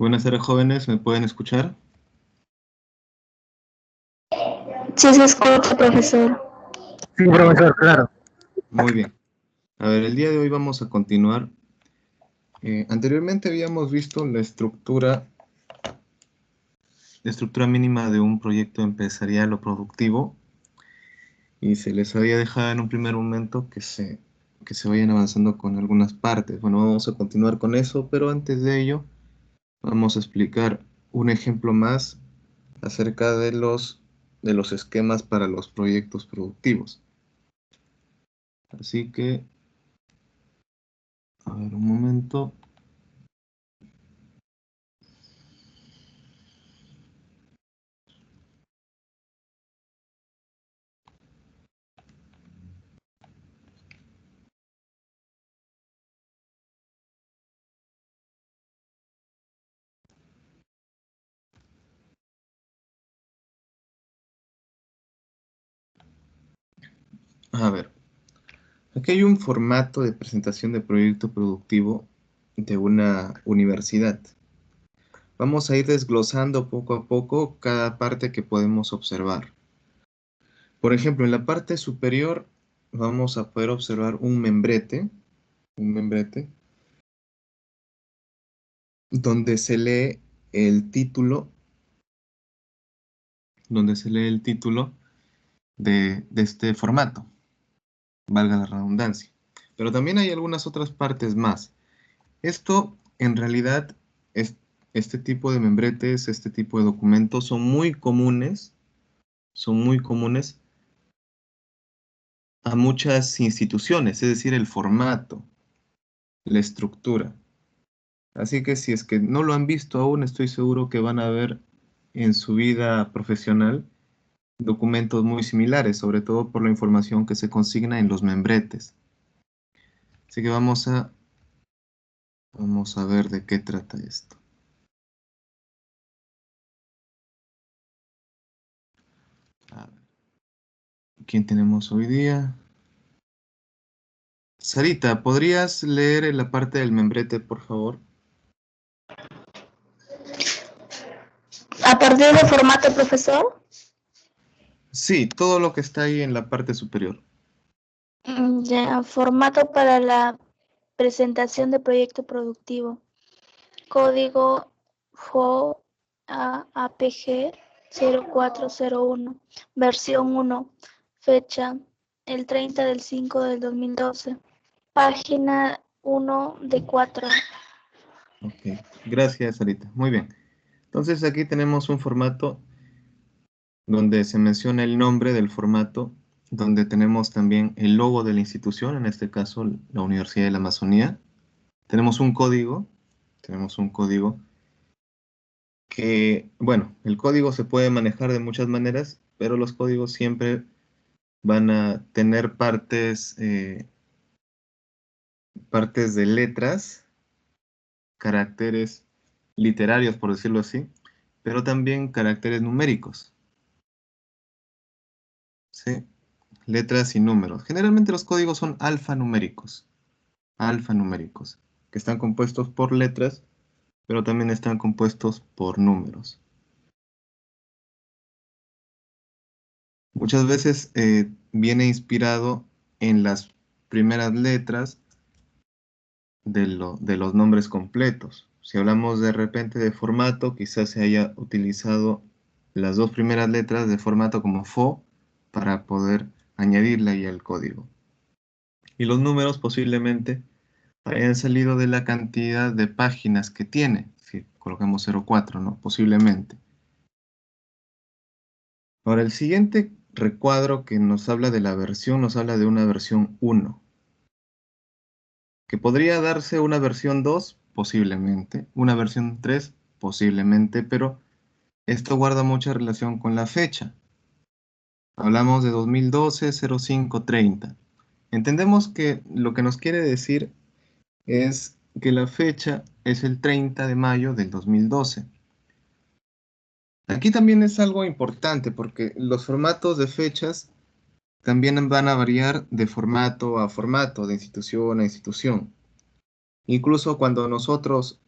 Buenas tardes, jóvenes, ¿me pueden escuchar? Sí, se escucha, profesor. Sí, profesor, claro. Muy bien. A ver, el día de hoy vamos a continuar. Anteriormente habíamos visto la estructura mínima de un proyecto empresarial o productivo y se les había dejado en un primer momento que se vayan avanzando con algunas partes. Bueno, vamos a continuar con eso, pero antes de ello vamos a explicar un ejemplo más acerca de los esquemas para los proyectos productivos. Así que, a ver, un momento. A ver, aquí hay un formato de presentación de proyecto productivo de una universidad. Vamos a ir desglosando poco a poco cada parte que podemos observar. Por ejemplo, en la parte superior vamos a poder observar un membrete, donde se lee el título, de este formato, valga la redundancia. Pero también hay algunas otras partes más. Esto, en realidad, es, este tipo de membretes, este tipo de documentos son muy comunes a muchas instituciones, es decir, el formato, la estructura. Así que si es que no lo han visto aún, estoy seguro que van a ver en su vida profesional documentos muy similares, sobre todo por la información que se consigna en los membretes. Así que vamos a ver de qué trata esto. A ver, ¿quién tenemos hoy día? Sarita, ¿podrías leer en la parte del membrete, por favor? A partir del formato, profesor, Sí, todo lo que está ahí en la parte superior. ya, formato para la presentación de proyecto productivo. Código FOAPG 0401, versión 1, fecha el 30 del 5 del 2012, página 1 de 4. Ok, gracias, Sarita. Muy bien. Entonces aquí tenemos un formato donde se menciona el nombre del formato, donde tenemos también el logo de la institución, en este caso la Universidad de la Amazonía. Tenemos un código que, bueno, el código se puede manejar de muchas maneras, pero los códigos siempre van a tener partes de letras, caracteres literarios, por decirlo así, pero también caracteres numéricos, ¿sí? Letras y números. Generalmente los códigos son alfanuméricos, que están compuestos por letras, pero también están compuestos por números. Muchas veces viene inspirado en las primeras letras de los nombres completos. Si hablamos de repente de formato, quizás se haya utilizado las dos primeras letras de formato como FO para poder añadirla ahí al código. Y los números posiblemente hayan salido de la cantidad de páginas que tiene. Si colocamos 04, ¿no? Posiblemente. Ahora, el siguiente recuadro que nos habla de la versión, nos habla de una versión 1. Que podría darse una versión 2, posiblemente, una versión 3, posiblemente, pero esto guarda mucha relación con la fecha. Hablamos de 2012, 05, 30. Entendemos que lo que nos quiere decir es que la fecha es el 30 de mayo del 2012. Aquí también es algo importante porque los formatos de fechas también van a variar de formato a formato, de institución a institución. Incluso cuando nosotros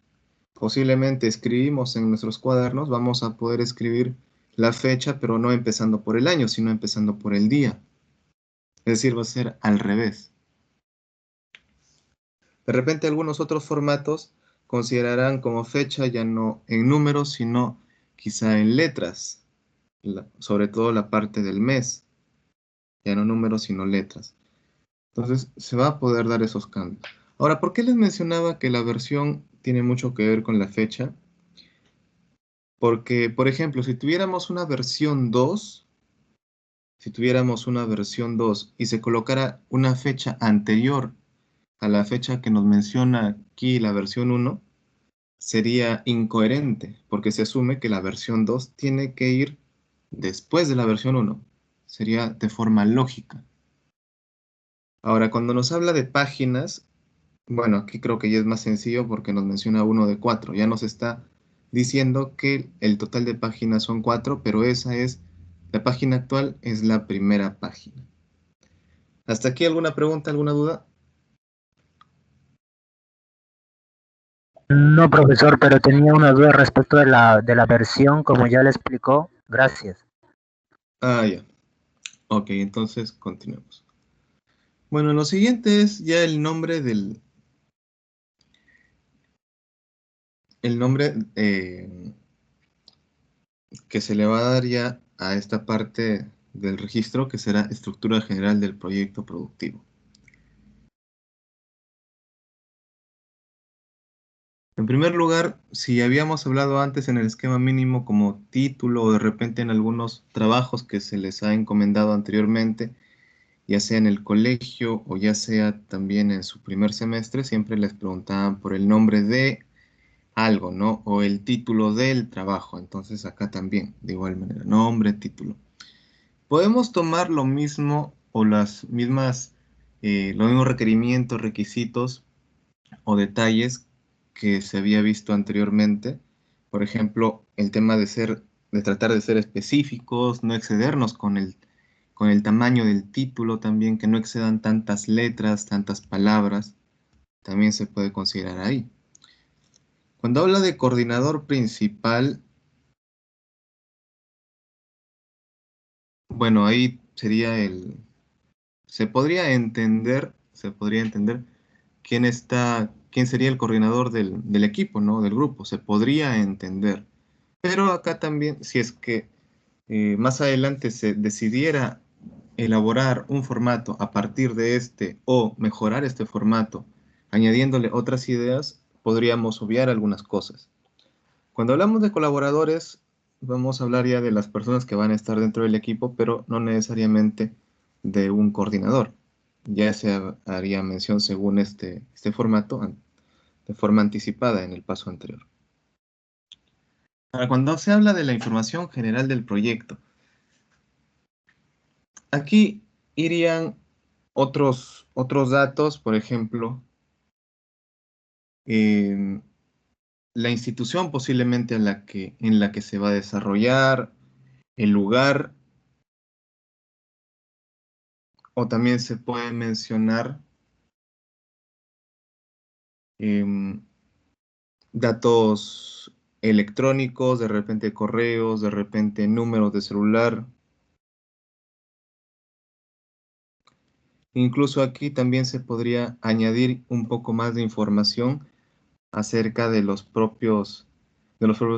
posiblemente escribimos en nuestros cuadernos, vamos a poder escribir la fecha, pero no empezando por el año, sino empezando por el día. Es decir, va a ser al revés. De repente algunos otros formatos considerarán como fecha ya no en números, sino quizá en letras, sobre todo la parte del mes, ya no números, sino letras. Entonces se va a poder dar esos cambios. Ahora, ¿por qué les mencionaba que la versión tiene mucho que ver con la fecha? Porque, por ejemplo, si tuviéramos una versión 2, y se colocara una fecha anterior a la fecha que nos menciona aquí la versión 1, sería incoherente, porque se asume que la versión 2 tiene que ir después de la versión 1. Sería de forma lógica. Ahora, cuando nos habla de páginas, bueno, aquí creo que ya es más sencillo porque nos menciona uno de 4. Ya nos está diciendo que el total de páginas son 4, pero la página actual es la primera página. ¿Hasta aquí alguna pregunta, alguna duda? No, profesor, pero tenía una duda respecto de la versión, como ya le explicó. Gracias. Ah, ya. Ok, entonces continuemos. Bueno, lo siguiente es ya el nombre que se le va a dar ya a esta parte del registro, que será estructura general del proyecto productivo. En primer lugar, si habíamos hablado antes en el esquema mínimo como título o de repente en algunos trabajos que se les ha encomendado anteriormente, ya sea en el colegio o ya sea también en su primer semestre, siempre les preguntaban por el nombre de algo, ¿no? O el título del trabajo. Entonces acá también, de igual manera, nombre, título. Podemos tomar lo mismo o los mismos requerimientos, requisitos o detalles que se había visto anteriormente. Por ejemplo, el tema de tratar de ser específicos, no excedernos con el tamaño del título también, que no excedan tantas letras, tantas palabras, también se puede considerar ahí. Cuando habla de coordinador principal, bueno, ahí se podría entender quién sería el coordinador del equipo, ¿no? Del grupo, se podría entender. Pero acá también, si es que más adelante se decidiera elaborar un formato a partir de este o mejorar este formato, añadiéndole otras ideas, podríamos obviar algunas cosas. Cuando hablamos de colaboradores, vamos a hablar ya de las personas que van a estar dentro del equipo, pero no necesariamente de un coordinador. Ya se haría mención según este formato de forma anticipada en el paso anterior. Ahora, cuando se habla de la información general del proyecto, aquí irían otros datos, por ejemplo, en la institución posiblemente en la que se va a desarrollar, el lugar, o también se puede mencionar em, datos electrónicos, de repente correos, de repente números de celular. Incluso aquí también se podría añadir un poco más de información acerca de los propios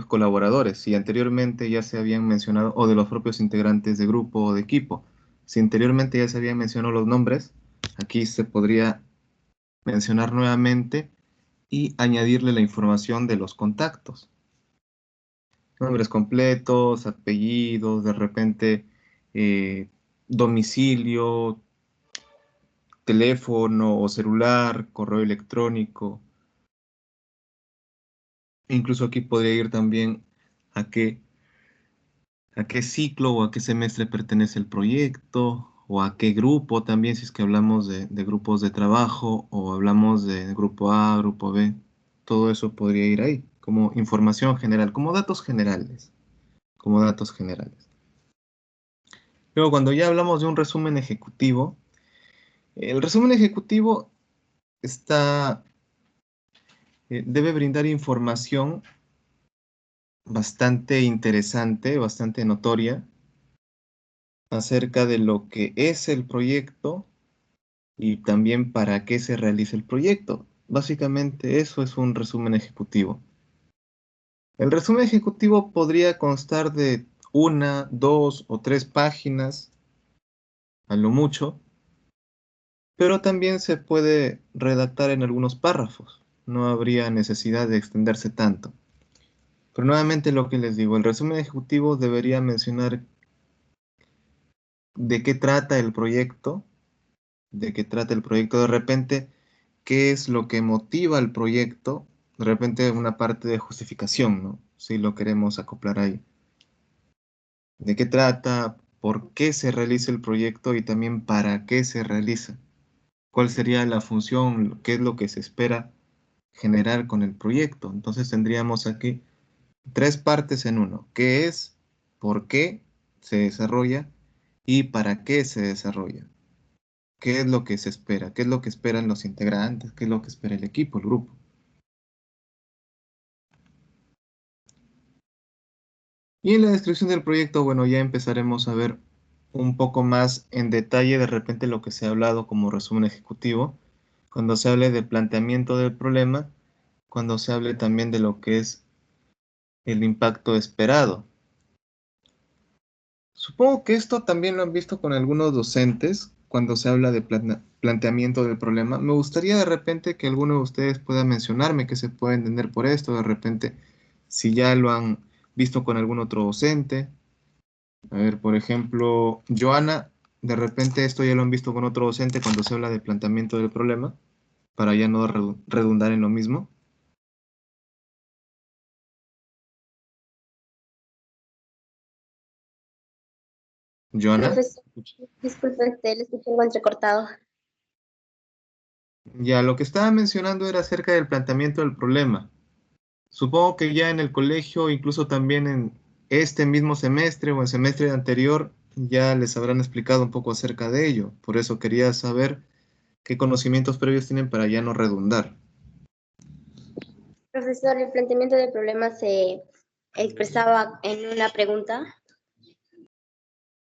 colaboradores. Si anteriormente ya se habían mencionado, o de los propios integrantes de grupo o de equipo, si anteriormente ya se habían mencionado los nombres, aquí se podría mencionar nuevamente y añadirle la información de los contactos. Nombres completos, apellidos, de repente domicilio, teléfono o celular, correo electrónico. Incluso aquí podría ir también a qué ciclo o a qué semestre pertenece el proyecto, o a qué grupo también, si es que hablamos de grupos de trabajo o hablamos de grupo A, grupo B. Todo eso podría ir ahí, como información general, como datos generales, como datos generales. Luego, cuando ya hablamos de un resumen ejecutivo, el resumen ejecutivo está debe brindar información bastante interesante, bastante notoria, acerca de lo que es el proyecto y también para qué se realiza el proyecto. Básicamente eso es un resumen ejecutivo. El resumen ejecutivo podría constar de una, dos o tres páginas, a lo mucho, pero también se puede redactar en algunos párrafos. No habría necesidad de extenderse tanto. Pero nuevamente lo que les digo, el resumen ejecutivo debería mencionar de qué trata el proyecto, de qué trata el proyecto de repente, qué es lo que motiva al proyecto, de repente una parte de justificación, ¿no? Si lo queremos acoplar ahí. De qué trata, por qué se realiza el proyecto y también para qué se realiza. Cuál sería la función, qué es lo que se espera generar con el proyecto. Entonces tendríamos aquí tres partes en uno. ¿Qué es? ¿Por qué se desarrolla? ¿Y para qué se desarrolla? ¿Qué es lo que se espera? ¿Qué es lo que esperan los integrantes? ¿Qué es lo que espera el equipo, el grupo? Y en la descripción del proyecto, bueno, ya empezaremos a ver un poco más en detalle de repente lo que se ha hablado como resumen ejecutivo, cuando se hable del planteamiento del problema, cuando se hable también de lo que es el impacto esperado. Supongo que esto también lo han visto con algunos docentes cuando se habla de planteamiento del problema. Me gustaría de repente que alguno de ustedes pueda mencionarme qué se puede entender por esto, de repente si ya lo han visto con algún otro docente. A ver, por ejemplo, Joana, de repente esto ya lo han visto con otro docente cuando se habla de planteamiento del problema, para ya no redundar en lo mismo. Joana, Profesor, disculpe, le escuché algo entrecortado. ya lo que estaba mencionando era acerca del planteamiento del problema. Supongo que ya en el colegio, incluso también en este mismo semestre o el semestre anterior, ya les habrán explicado un poco acerca de ello. Por eso quería saber qué conocimientos previos tienen para ya no redundar. Profesor, el planteamiento del problema se expresaba en una pregunta.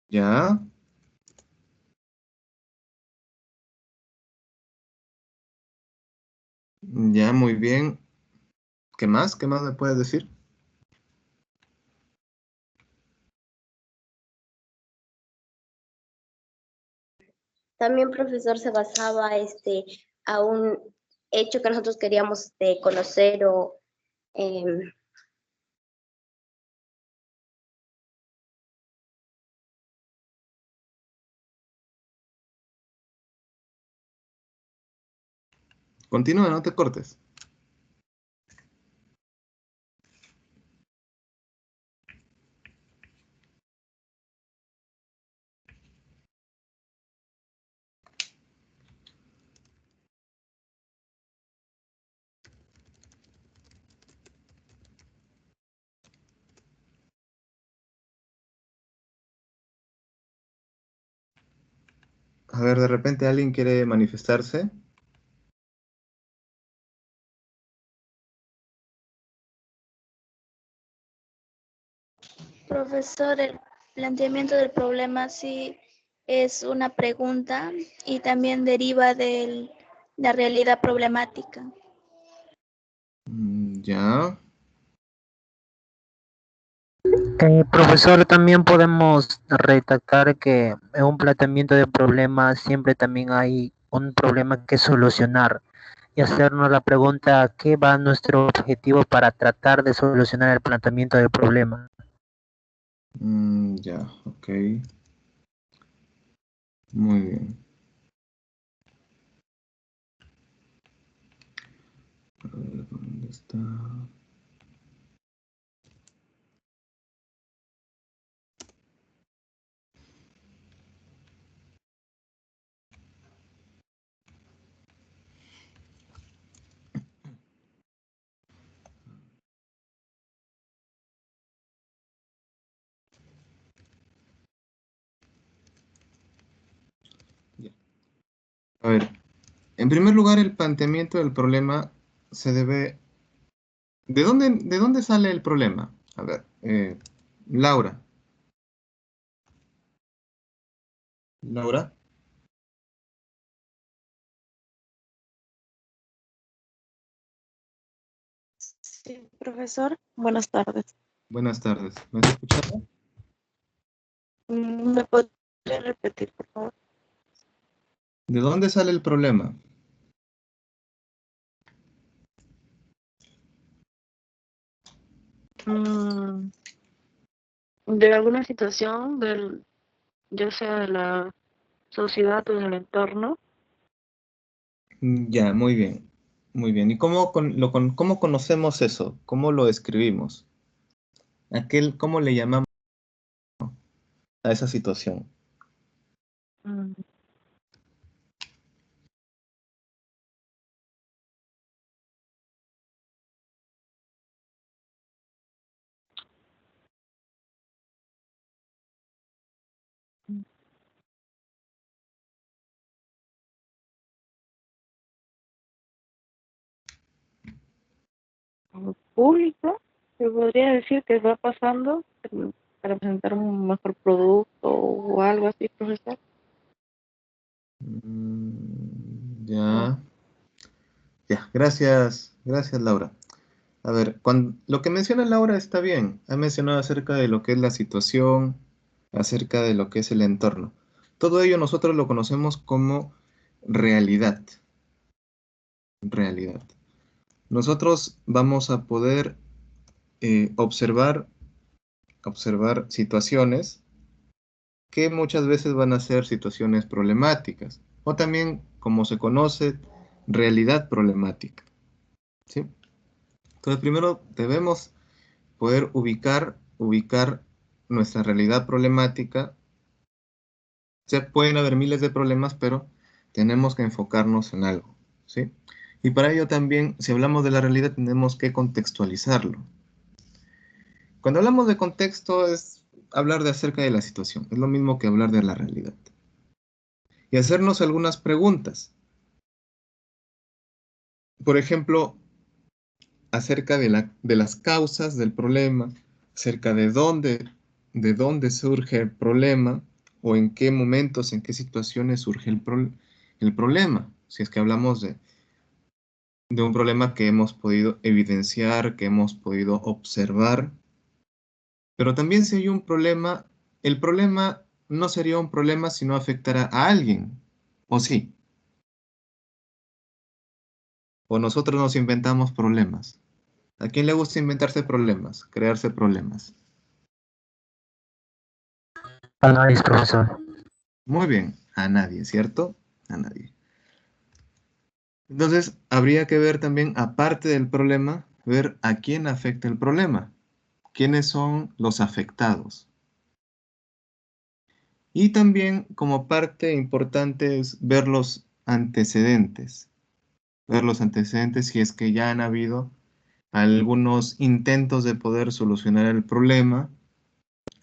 ¿Ya? Ya, muy bien. ¿Qué más? ¿Qué más me puedes decir? También, profesor, se basaba a un hecho que nosotros queríamos conocer o em, Continúa, no te cortes. A ver, de repente alguien quiere manifestarse. Profesor, el planteamiento del problema sí es una pregunta y también deriva de la realidad problemática. Ya. Profesor, también podemos redactar que en un planteamiento de problema siempre también hay un problema que solucionar y hacernos la pregunta, ¿qué va nuestro objetivo para tratar de solucionar el planteamiento del problema? Ya, ok. Muy bien. A ver, ¿dónde está? Ya. A ver, en primer lugar, el planteamiento del problema se debe ¿De dónde sale el problema? A ver, Laura. Laura. Sí, profesor. Buenas tardes. Buenas tardes. ¿Me has escuchado? ¿Me podría repetir, por favor? ¿De dónde sale el problema? Mm, de alguna situación, ya sea de la sociedad o del entorno. Ya, muy bien. Muy bien. ¿Y cómo conocemos eso? ¿Cómo lo describimos? ¿Cómo le llamamos a esa situación? Mm, Público, se podría decir que va pasando para presentar un mejor producto o algo así, profesor. Ya, ya. Gracias, Laura. A ver, lo que menciona Laura está bien. Ha mencionado acerca de lo que es la situación, acerca de lo que es el entorno. Todo ello nosotros lo conocemos como realidad. Realidad. Nosotros vamos a poder observar situaciones que muchas veces van a ser situaciones problemáticas, o también, como se conoce, realidad problemática. ¿Sí? Entonces, primero debemos poder ubicar nuestra realidad problemática. Se pueden haber miles de problemas, pero tenemos que enfocarnos en algo, ¿sí? Y para ello también, si hablamos de la realidad, tenemos que contextualizarlo. Cuando hablamos de contexto es hablar de acerca de la situación, es lo mismo que hablar de la realidad. Y hacernos algunas preguntas. Por ejemplo, acerca de las causas del problema, acerca de dónde surge el problema, o en qué momentos, en qué situaciones surge el problema. Si es que hablamos de un problema que hemos podido evidenciar, que hemos podido observar, pero también si hay un problema, el problema no sería un problema si no afectara a alguien, ¿o sí? ¿O nosotros nos inventamos problemas? ¿A quién le gusta inventarse problemas, crearse problemas? Análisis, profesor. Muy bien, a nadie, ¿cierto? A nadie. Entonces, habría que ver también, aparte del problema, ver a quién afecta el problema, quiénes son los afectados. Y también, como parte importante, es ver los antecedentes si es que ya han habido algunos intentos de poder solucionar el problema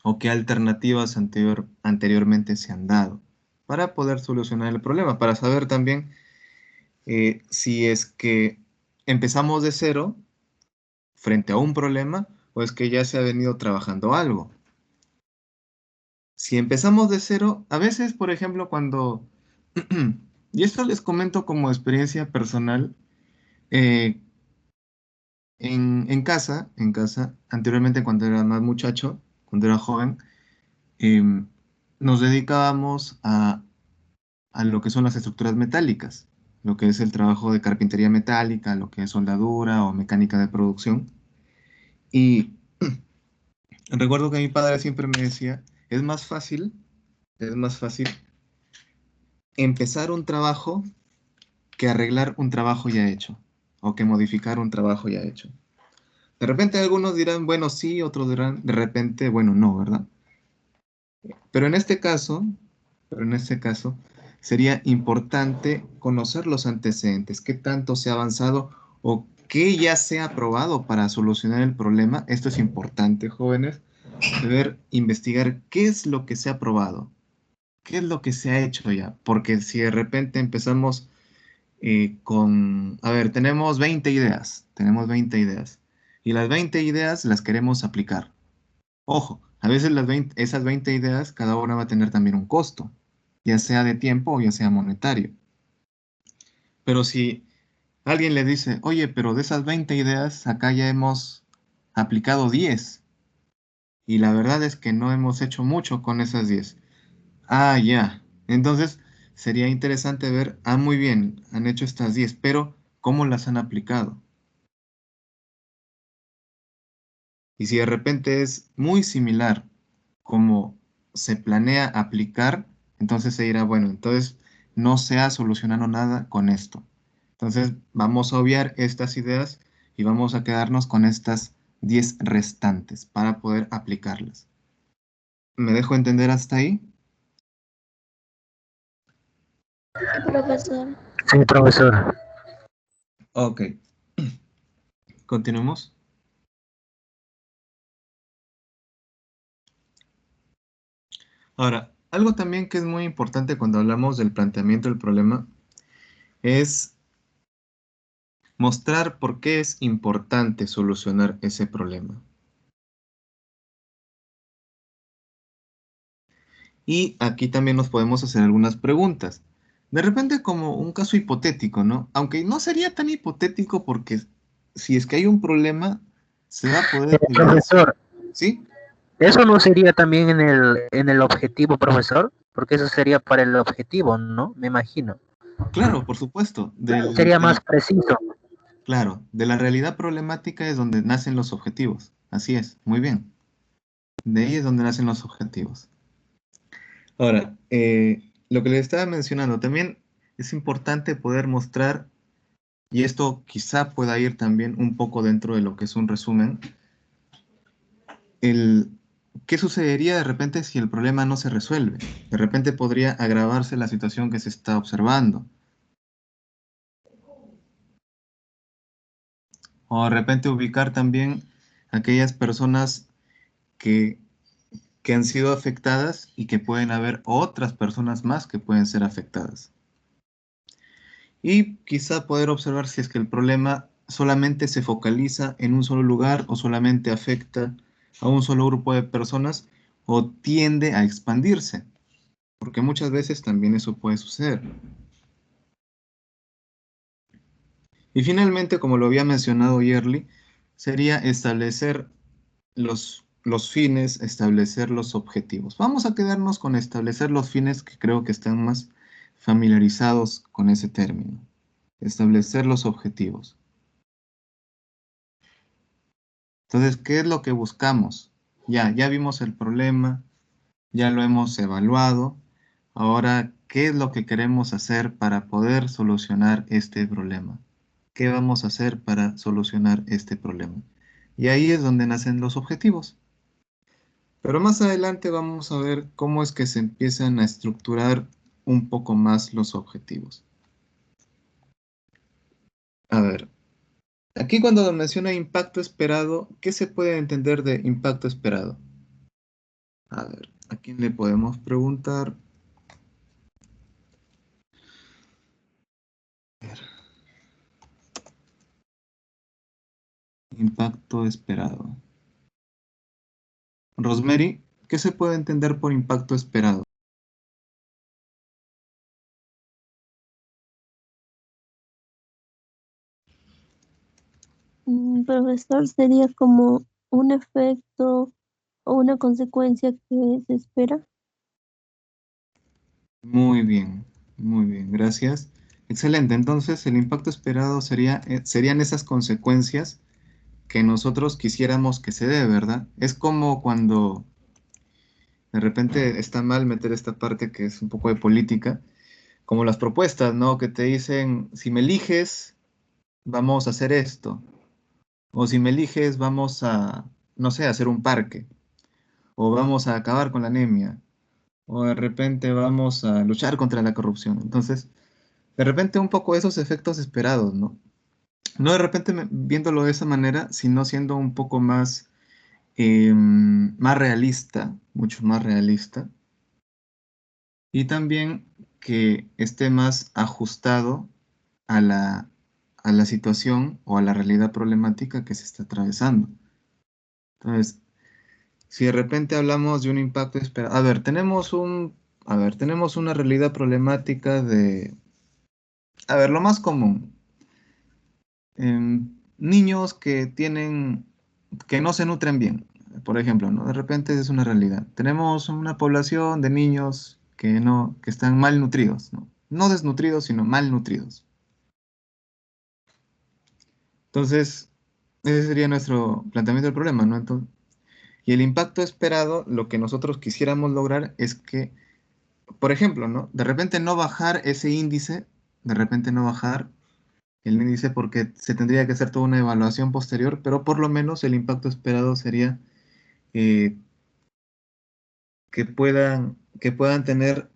o qué alternativas anteriormente se han dado para poder solucionar el problema, para saber también si es que empezamos de cero frente a un problema o es que ya se ha venido trabajando algo. Si empezamos de cero, a veces, por ejemplo, y esto les comento como experiencia personal, eh, en casa, anteriormente cuando era más muchacho, cuando era joven, em, nos dedicábamos a lo que son las estructuras metálicas, lo que es el trabajo de carpintería metálica, lo que es soldadura o mecánica de producción. Y recuerdo que mi padre siempre me decía, es más fácil empezar un trabajo que arreglar un trabajo ya hecho o que modificar un trabajo ya hecho. De repente algunos dirán, bueno, sí, otros dirán, de repente, bueno, no, ¿verdad? Pero en este caso, pero en este caso, sería importante conocer los antecedentes, qué tanto se ha avanzado o qué ya se ha probado para solucionar el problema. Esto es importante, jóvenes, deber investigar qué es lo que se ha probado, qué es lo que se ha hecho ya, porque si de repente empezamos a ver, tenemos 20 ideas, y las 20 ideas las queremos aplicar. Ojo, a veces esas 20 ideas, cada una va a tener también un costo, ya sea de tiempo o ya sea monetario. Pero si alguien le dice, oye, pero de esas 20 ideas, acá ya hemos aplicado 10, y la verdad es que no hemos hecho mucho con esas 10. Ah, ya. Entonces, sería interesante ver, muy bien, han hecho estas 10, pero ¿cómo las han aplicado? Y si de repente es muy similar como se planea aplicar, entonces se dirá, bueno, entonces no se ha solucionado nada con esto. Entonces vamos a obviar estas ideas y vamos a quedarnos con estas 10 restantes para poder aplicarlas. ¿Me dejo entender hasta ahí? Sí, profesor. Sí, profesor. Ok. Continuemos. Ahora, algo también que es muy importante cuando hablamos del planteamiento del problema es mostrar por qué es importante solucionar ese problema. Y aquí también nos podemos hacer algunas preguntas. De repente como un caso hipotético, ¿no? Aunque no sería tan hipotético porque si es que hay un problema, se va a poder evidenciar. Profesor, ¿Sí? ¿eso no sería también en el objetivo, profesor? Porque eso sería para el objetivo, ¿no? Me imagino. Claro, por supuesto. Sería más preciso. Claro, de la realidad problemática es donde nacen los objetivos. Así es, muy bien. De ahí es donde nacen los objetivos. Ahora, lo que les estaba mencionando, también es importante poder mostrar, y esto quizá pueda ir también un poco dentro de lo que es un resumen, el qué sucedería de repente si el problema no se resuelve. De repente podría agravarse la situación que se está observando. O de repente ubicar también aquellas personas que, que han sido afectadas y que pueden haber otras personas más que pueden ser afectadas. Y quizá poder observar si es que el problema solamente se focaliza en un solo lugar o solamente afecta a un solo grupo de personas o tiende a expandirse, porque muchas veces también eso puede suceder. Y finalmente, como lo había mencionado Yerli, sería establecer los fines, establecer los objetivos. Vamos a quedarnos con establecer los fines, que creo que están más familiarizados con ese término. Establecer los objetivos. Entonces, ¿qué es lo que buscamos? Ya vimos el problema, ya lo hemos evaluado. Ahora, ¿qué es lo que queremos hacer para poder solucionar este problema? ¿Qué vamos a hacer para solucionar este problema? Y ahí es donde nacen los objetivos. Pero más adelante vamos a ver cómo es que se empiezan a estructurar un poco más los objetivos. A ver, aquí cuando menciona impacto esperado, ¿qué se puede entender de impacto esperado? A ver, ¿a quién le podemos preguntar? A ver, impacto esperado. Rosemary, ¿qué se puede entender por impacto esperado? Profesor, sería como un efecto o una consecuencia que se espera. Muy bien, gracias. Excelente, entonces el impacto esperado serían esas consecuencias que nosotros quisiéramos que se dé, ¿verdad? Es como cuando de repente está mal meter esta parte que es un poco de política, como las propuestas, ¿no? Que te dicen, si me eliges, vamos a hacer esto. O si me eliges, vamos a, no sé, a hacer un parque. O vamos a acabar con la anemia. O de repente vamos a luchar contra la corrupción. Entonces, de repente un poco esos efectos esperados, ¿no? No de repente viéndolo de esa manera, sino siendo un poco más realista, mucho más realista. Y también que esté más ajustado a a la situación o a la realidad problemática que se está atravesando. Entonces, si de repente hablamos de un impacto esperado, tenemos una realidad problemática de, lo más común, niños que no se nutren bien, por ejemplo, ¿no? De repente es una realidad. Tenemos una población de niños que están malnutridos, ¿no? No desnutridos, sino malnutridos. Entonces, ese sería nuestro planteamiento del problema, ¿no? Y el impacto esperado, lo que nosotros quisiéramos lograr es que, por ejemplo, ¿no? De repente no bajar ese índice, de repente no bajar el índice porque se tendría que hacer toda una evaluación posterior, pero por lo menos el impacto esperado sería eh, que puedan tener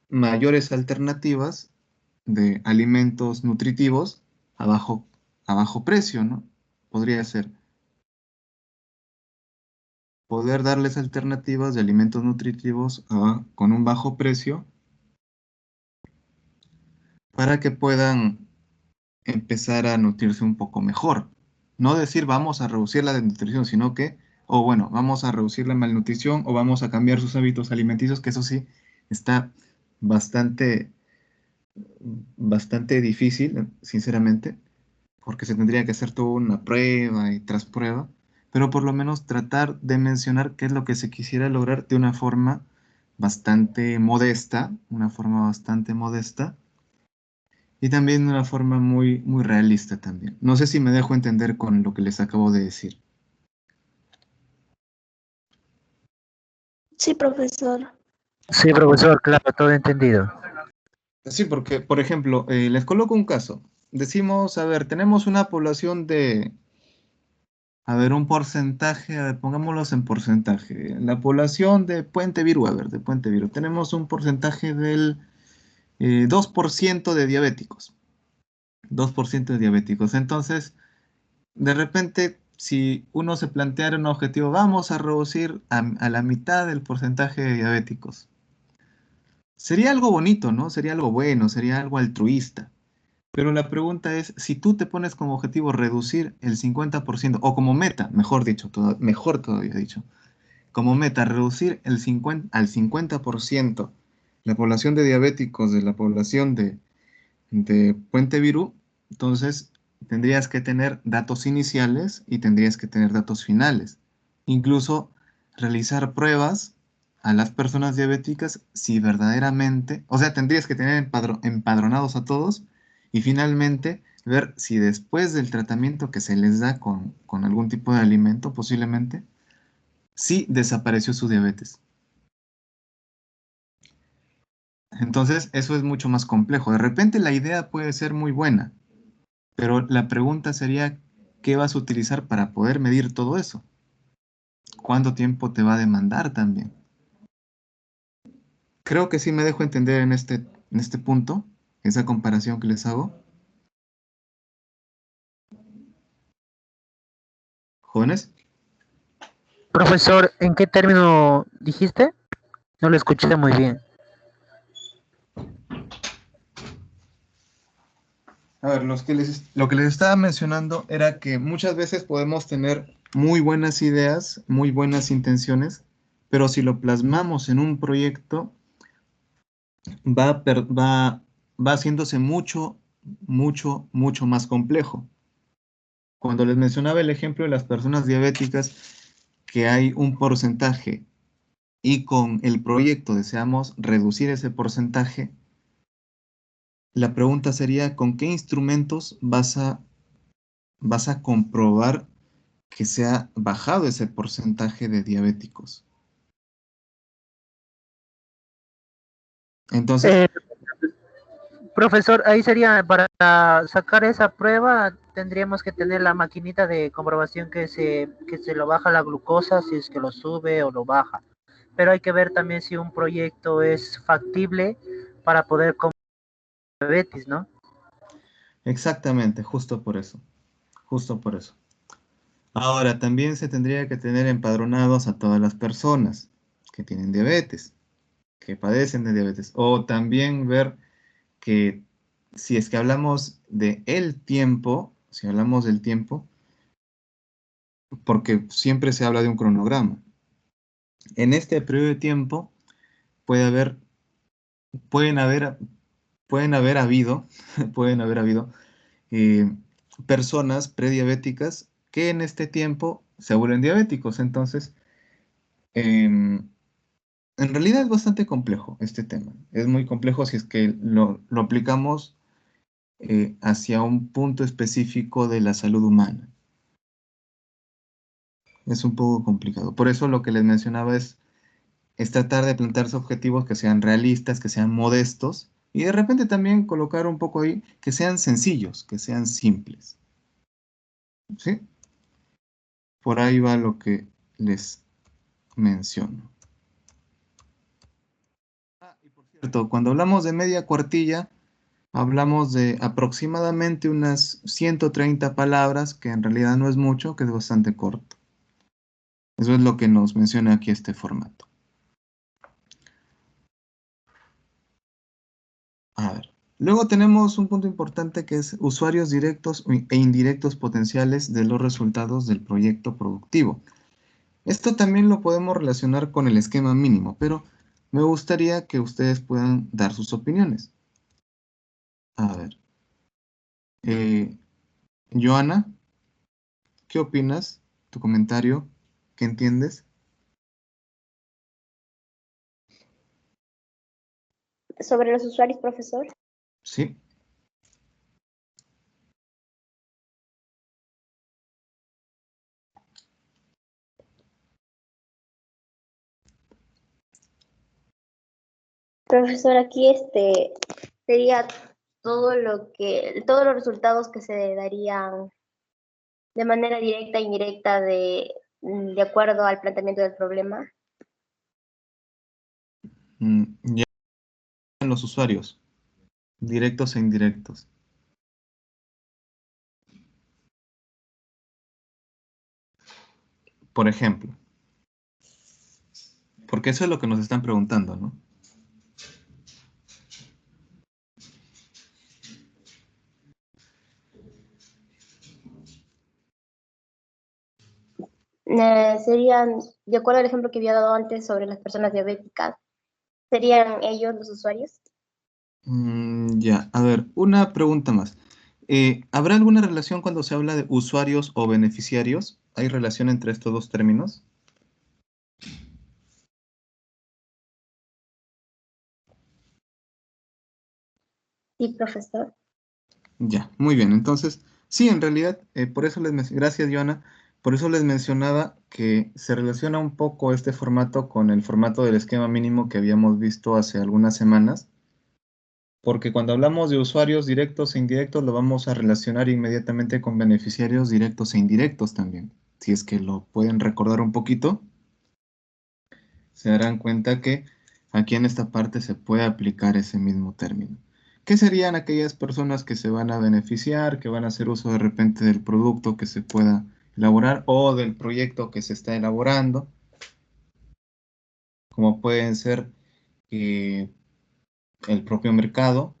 mayores alternativas de alimentos nutritivos a bajo precio, ¿no? Podría ser poder darles alternativas de alimentos nutritivos con un bajo precio para que puedan empezar a nutrirse un poco mejor. No decir vamos a reducir la desnutrición, sino que, o bueno, vamos a reducir la malnutrición o vamos a cambiar sus hábitos alimenticios, que eso sí está bastante, bastante difícil, sinceramente, porque se tendría que hacer toda una prueba y tras prueba, pero por lo menos tratar de mencionar qué es lo que se quisiera lograr de una forma una forma bastante modesta, y también de una forma muy, muy realista también. No sé si me dejo entender con lo que les acabo de decir. Sí, profesor. Sí, profesor, claro, todo entendido. Sí, porque, por ejemplo, les coloco un caso. Decimos, tenemos una población de, un porcentaje, pongámoslos en porcentaje. La población de Puente Viru, de Puente Viru, tenemos un porcentaje del 2% de diabéticos. 2% de diabéticos. Entonces, de repente, si uno se planteara un objetivo, vamos a reducir a la mitad del porcentaje de diabéticos. Sería algo bonito, ¿no? Sería algo bueno, sería algo altruista. Pero la pregunta es, si tú te pones como objetivo reducir el 50%, o como meta, mejor dicho, mejor todavía dicho, como meta reducir al 50% la población de diabéticos de la población de Puente Virú, entonces tendrías que tener datos iniciales y tendrías que tener datos finales. Incluso realizar pruebas a las personas diabéticas si verdaderamente, o sea, tendrías que tener empadronados a todos y finalmente ver si después del tratamiento que se les da con algún tipo de alimento, posiblemente, sí desapareció su diabetes. Entonces, eso es mucho más complejo. De repente la idea puede ser muy buena, pero la pregunta sería, ¿qué vas a utilizar para poder medir todo eso? ¿Cuánto tiempo te va a demandar también? Creo que sí me dejo entender en este punto, esa comparación que les hago. ¿Jóvenes? Profesor, ¿en qué término dijiste? No lo escuché muy bien. Lo que les estaba mencionando era que muchas veces podemos tener muy buenas ideas, muy buenas intenciones, pero si lo plasmamos en un proyecto, va haciéndose mucho, mucho, mucho más complejo. Cuando les mencionaba el ejemplo de las personas diabéticas, que hay un porcentaje y con el proyecto deseamos reducir ese porcentaje, la pregunta sería, ¿con qué instrumentos vas a comprobar que se ha bajado ese porcentaje de diabéticos? Entonces, Eh, Profesor, ahí sería para sacar esa prueba tendríamos que tener la maquinita de comprobación que se lo baja la glucosa, si es que lo sube o lo baja. Pero hay que ver también si un proyecto es factible para poder combatir diabetes, ¿no? exactamente, justo por eso, justo por eso. Ahora, también se tendría que tener empadronados a todas las personas que tienen diabetes, que padecen de diabetes, o también ver que si es que hablamos de el tiempo, si hablamos del tiempo, porque siempre se habla de un cronograma. En este periodo de tiempo puede haber, pueden haber, pueden haber habido, pueden haber habido eh, personas prediabéticas que en este tiempo se vuelven diabéticos. Entonces, en realidad es bastante complejo este tema. Es muy complejo si es que lo aplicamos hacia un punto específico de la salud humana. Es un poco complicado. Por eso lo que les mencionaba es tratar de plantearse objetivos que sean realistas, que sean modestos, y de repente también colocar un poco ahí que sean sencillos, que sean simples. ¿Sí? Por ahí va lo que les menciono. Y por cierto, cuando hablamos de media cuartilla, hablamos de aproximadamente unas 130 palabras, que en realidad no es mucho, que es bastante corto. Eso es lo que nos menciona aquí este formato. A ver. Luego tenemos un punto importante que es usuarios directos e indirectos potenciales de los resultados del proyecto productivo. Esto también lo podemos relacionar con el esquema mínimo, pero me gustaría que ustedes puedan dar sus opiniones. A ver. Joana, ¿qué opinas? ¿Tu comentario? ¿Qué entiendes? Sobre los usuarios, profesor. Sí. Profesor, aquí sería todos los resultados que se darían de manera directa e indirecta de acuerdo al planteamiento del problema. Ya en los usuarios, directos e indirectos. Por ejemplo, porque eso es lo que nos están preguntando, ¿no? Serían, de acuerdo al ejemplo que había dado antes sobre las personas diabéticas, ¿serían ellos los usuarios? Ya, a ver, una pregunta más. ¿Habrá alguna relación cuando se habla de usuarios o beneficiarios? ¿Hay relación entre estos dos términos? Sí, profesor. Ya, muy bien. Entonces, sí, en realidad, por eso gracias, Joana. Por eso les mencionaba que se relaciona un poco este formato con el formato del esquema mínimo que habíamos visto hace algunas semanas, porque cuando hablamos de usuarios directos e indirectos, lo vamos a relacionar inmediatamente con beneficiarios directos e indirectos también. Si es que lo pueden recordar un poquito, se darán cuenta que aquí en esta parte se puede aplicar ese mismo término. ¿Qué serían aquellas personas que se van a beneficiar, que van a hacer uso de repente del producto que se pueda elaborar o del proyecto que se está elaborando? Como pueden ser eh, el propio mercado,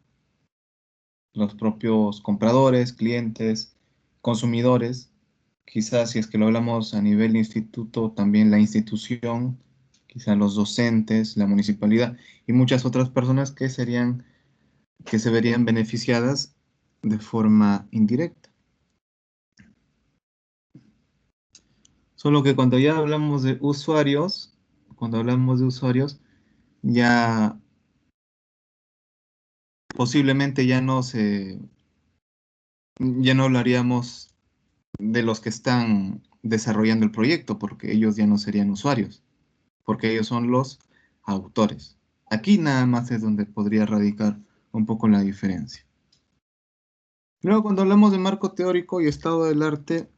los propios compradores, clientes, consumidores. Quizás si es que lo hablamos a nivel de instituto, también la institución, quizás los docentes, la municipalidad y muchas otras personas que se verían beneficiadas de forma indirecta. Solo que cuando ya hablamos de usuarios, cuando hablamos de usuarios, ya posiblemente ya no hablaríamos de los que están desarrollando el proyecto, porque ellos ya no serían usuarios, porque ellos son los autores. Aquí nada más es donde podría radicar un poco la diferencia. Luego, cuando hablamos de marco teórico y estado del arte,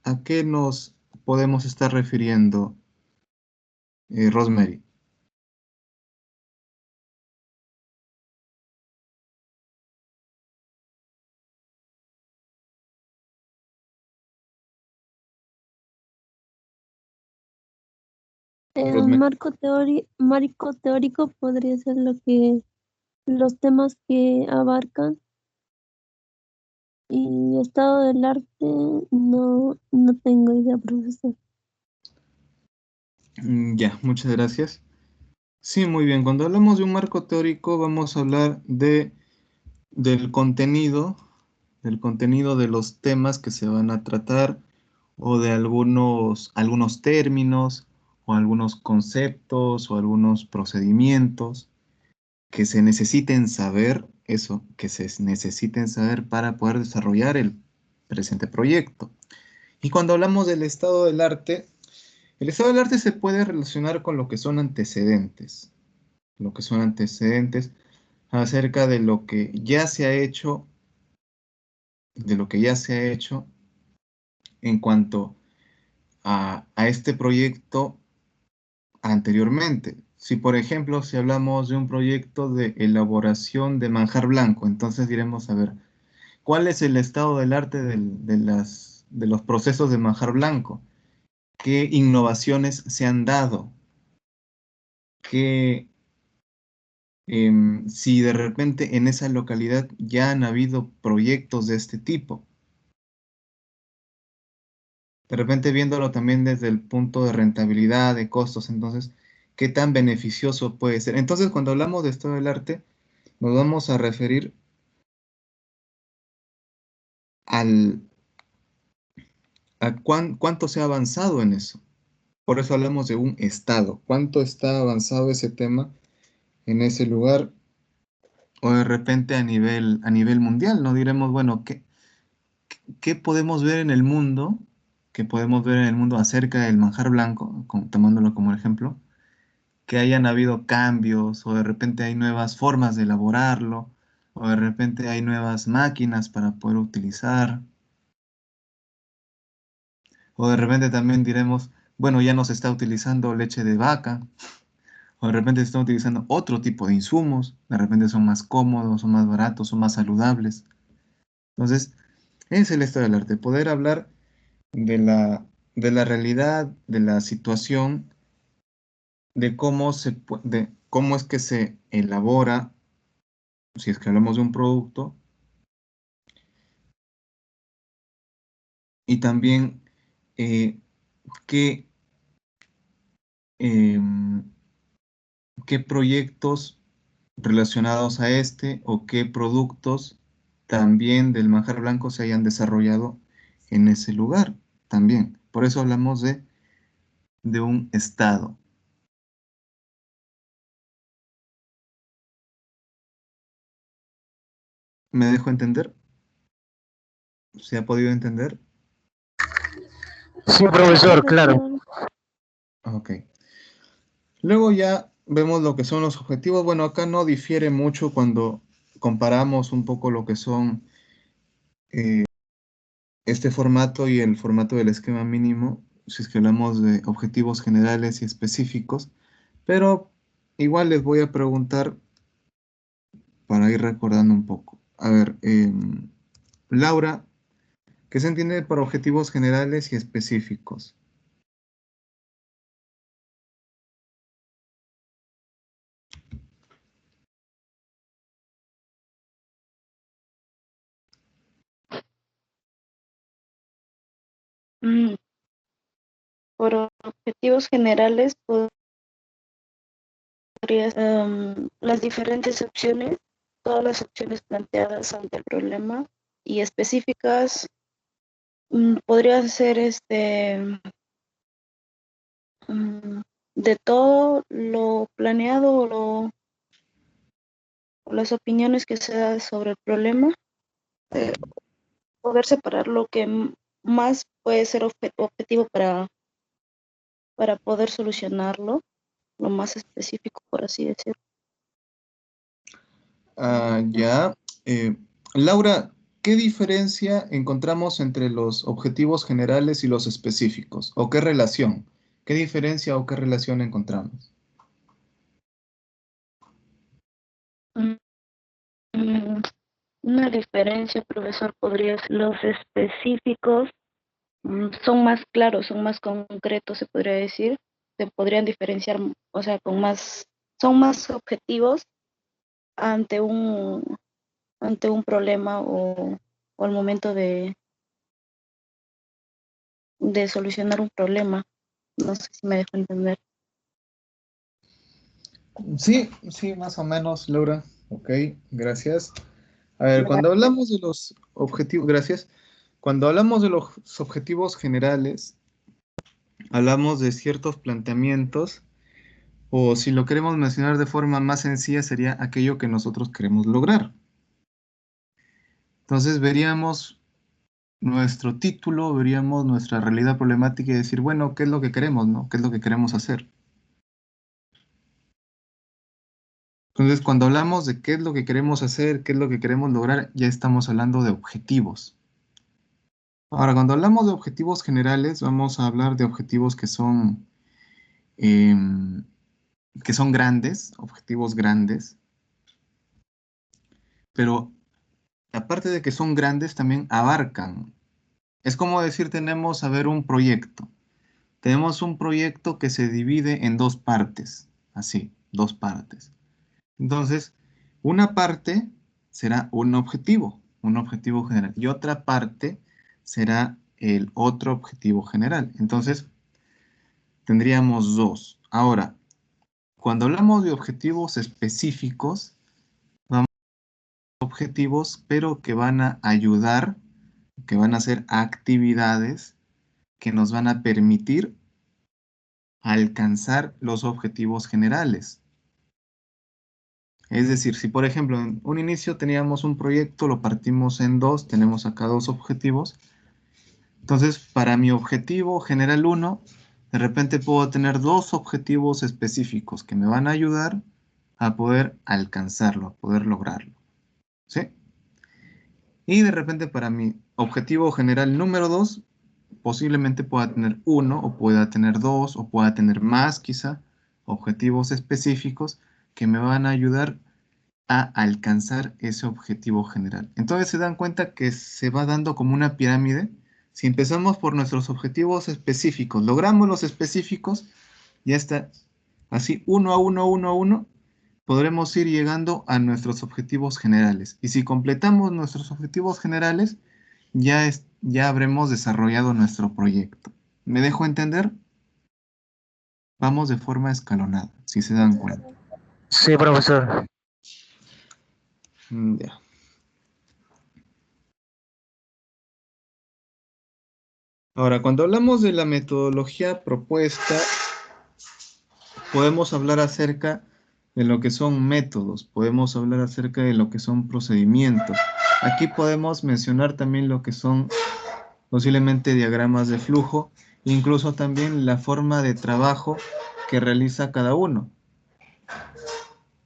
¿a qué nos podemos estar refiriendo, Rosemary? El Rosemary. marco teórico podría ser lo que los temas que abarcan Y estado del arte, no tengo idea, profesor. Ya, muchas gracias. Sí, muy bien. Cuando hablamos de un marco teórico, vamos a hablar del contenido de los temas que se van a tratar o de algunos términos o algunos conceptos o algunos procedimientos que se necesiten saber, eso, que se necesiten saber para poder desarrollar el presente proyecto. Y cuando hablamos del estado del arte, el estado del arte se puede relacionar con lo que son antecedentes acerca de lo que ya se ha hecho, de lo que ya se ha hecho en cuanto a este proyecto anteriormente. Si, por ejemplo, si hablamos de un proyecto de elaboración de manjar blanco, entonces diremos, a ver, ¿cuál es el estado del arte de los procesos de manjar blanco? ¿Qué innovaciones se han dado? ¿Qué, si de repente en esa localidad ya han habido proyectos de este tipo? De repente viéndolo también desde el punto de rentabilidad, de costos, entonces, ¿qué tan beneficioso puede ser? Entonces, cuando hablamos de estado del arte, nos vamos a referir al, cuánto se ha avanzado en eso. Por eso hablamos de un estado. ¿Cuánto está avanzado ese tema en ese lugar? O de repente a nivel mundial, ¿no? Diremos, bueno, ¿qué podemos ver en el mundo? ¿Qué podemos ver en el mundo acerca del manjar blanco, tomándolo como ejemplo? Que hayan habido cambios, o de repente hay nuevas formas de elaborarlo, o de repente hay nuevas máquinas para poder utilizar. O de repente también diremos, bueno, ya no se está utilizando leche de vaca, o de repente se están utilizando otro tipo de insumos, de repente son más cómodos, son más baratos, son más saludables. Entonces, es el estado del arte, poder hablar de de la realidad, de la situación, de de cómo es que se elabora, si es que hablamos de un producto, y también eh, qué, em, qué proyectos relacionados a este o qué productos también del manjar blanco se hayan desarrollado en ese lugar también. Por eso hablamos de un estado. ¿Me dejo entender? ¿Se ha podido entender? Sí, Sí, profesor, claro. profesor. Ok. Luego ya vemos lo que son los objetivos. Bueno, acá no difiere mucho cuando comparamos un poco lo que son este formato y el formato del esquema mínimo, si es que hablamos de objetivos generales y específicos, pero igual les voy a preguntar para ir recordando un poco. A ver, Laura, ¿qué se entiende por objetivos generales y específicos? Mm, Por objetivos generales, podrías las diferentes opciones, todas las opciones planteadas ante el problema y específicas, podría ser mm, de todo lo planeado o las opiniones que se da sobre el problema, eh, poder separar lo que más puede ser objetivo para poder solucionarlo, lo más específico, por así decirlo. Ya. eh, Laura, ¿qué diferencia encontramos entre los objetivos generales y los específicos? ¿O qué relación? ¿Qué diferencia o qué relación encontramos? Mm, mm, Una diferencia, profesor, podría ser los específicos, son más claros, son más concretos, se podría decir, se podrían diferenciar, o sea, son más objetivos ante ante un problema o al momento de solucionar un problema. No sé si me dejo entender. Sí, sí, más o menos, Laura. Ok, gracias. A ver, cuando hablamos de los objetivos, gracias. Cuando hablamos de los objetivos generales, hablamos de ciertos planteamientos, o si lo queremos mencionar de forma más sencilla, sería aquello que nosotros queremos lograr. Entonces veríamos nuestro título, veríamos nuestra realidad problemática y decir, bueno, ¿qué es lo que queremos, no? ¿Qué es lo que queremos hacer? Entonces, cuando hablamos de qué es lo que queremos hacer, qué es lo que queremos lograr, ya estamos hablando de objetivos. Ahora, cuando hablamos de objetivos generales, vamos a hablar de objetivos que son grandes, objetivos grandes, pero aparte de que son grandes, también abarcan. Es como decir, tenemos, a ver, un proyecto. Tenemos un proyecto que se divide en dos partes, así, dos partes. Entonces, una parte será un objetivo general, y otra parte será el otro objetivo general. Entonces, tendríamos dos. Ahora, cuando hablamos de objetivos específicos, vamos a objetivos, pero que van a ayudar, que van a ser actividades que nos van a permitir alcanzar los objetivos generales. Es decir, si por ejemplo en un inicio teníamos un proyecto, lo partimos en dos, tenemos acá dos objetivos. Entonces, para mi objetivo general 1, de repente puedo tener dos objetivos específicos que me van a ayudar a poder alcanzarlo, a poder lograrlo. ¿Sí? Y de repente para mi objetivo general número 2, posiblemente pueda tener uno, o pueda tener dos, o pueda tener más quizá, objetivos específicos que me van a ayudar a alcanzar ese objetivo general. Entonces se dan cuenta que se va dando como una pirámide. Si empezamos por nuestros objetivos específicos, logramos los específicos, ya está así uno a uno, uno a uno, podremos ir llegando a nuestros objetivos generales. Y si completamos nuestros objetivos generales, ya habremos desarrollado nuestro proyecto. ¿Me dejo entender? Vamos de forma escalonada, si se dan cuenta. Sí, profesor. Ya. Ahora, cuando hablamos de la metodología propuesta, podemos hablar acerca de lo que son métodos, podemos hablar acerca de lo que son procedimientos. Aquí podemos mencionar también lo que son posiblemente diagramas de flujo, incluso también la forma de trabajo que realiza cada uno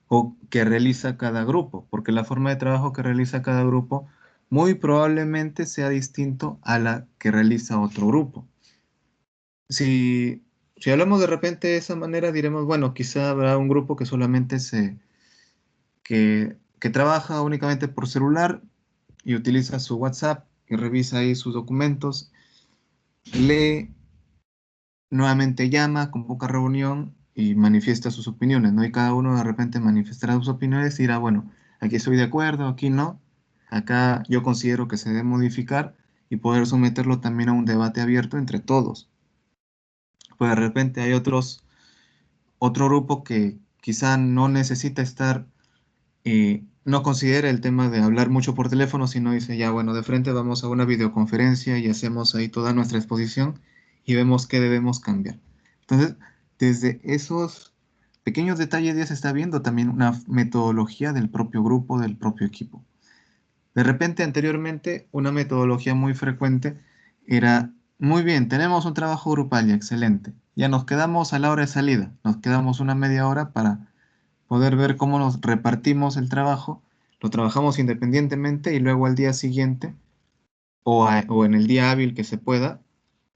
o que realiza cada grupo, porque la forma de trabajo que realiza cada grupo muy probablemente sea distinto a la que realiza otro grupo. Si hablamos de repente de esa manera, diremos, bueno, quizá habrá un grupo que solamente que trabaja únicamente por celular y utiliza su WhatsApp y revisa ahí sus documentos, lee, nuevamente llama, convoca reunión y manifiesta sus opiniones, ¿no? Y cada uno de repente manifestará sus opiniones y dirá, bueno, aquí estoy de acuerdo, aquí no, acá yo considero que se debe modificar y poder someterlo también a un debate abierto entre todos. Pues de repente hay otro grupo que quizá no necesita estar, no considera el tema de hablar mucho por teléfono, sino dice, ya bueno, de frente vamos a una videoconferencia y hacemos ahí toda nuestra exposición y vemos qué debemos cambiar. Entonces, desde esos pequeños detalles ya se está viendo también una metodología del propio grupo, del propio equipo. De repente, anteriormente, una metodología muy frecuente era, muy bien, tenemos un trabajo grupal ya, excelente. Ya nos quedamos a la hora de salida, nos quedamos una media hora para poder ver cómo nos repartimos el trabajo, lo trabajamos independientemente y luego al día siguiente o en el día hábil que se pueda,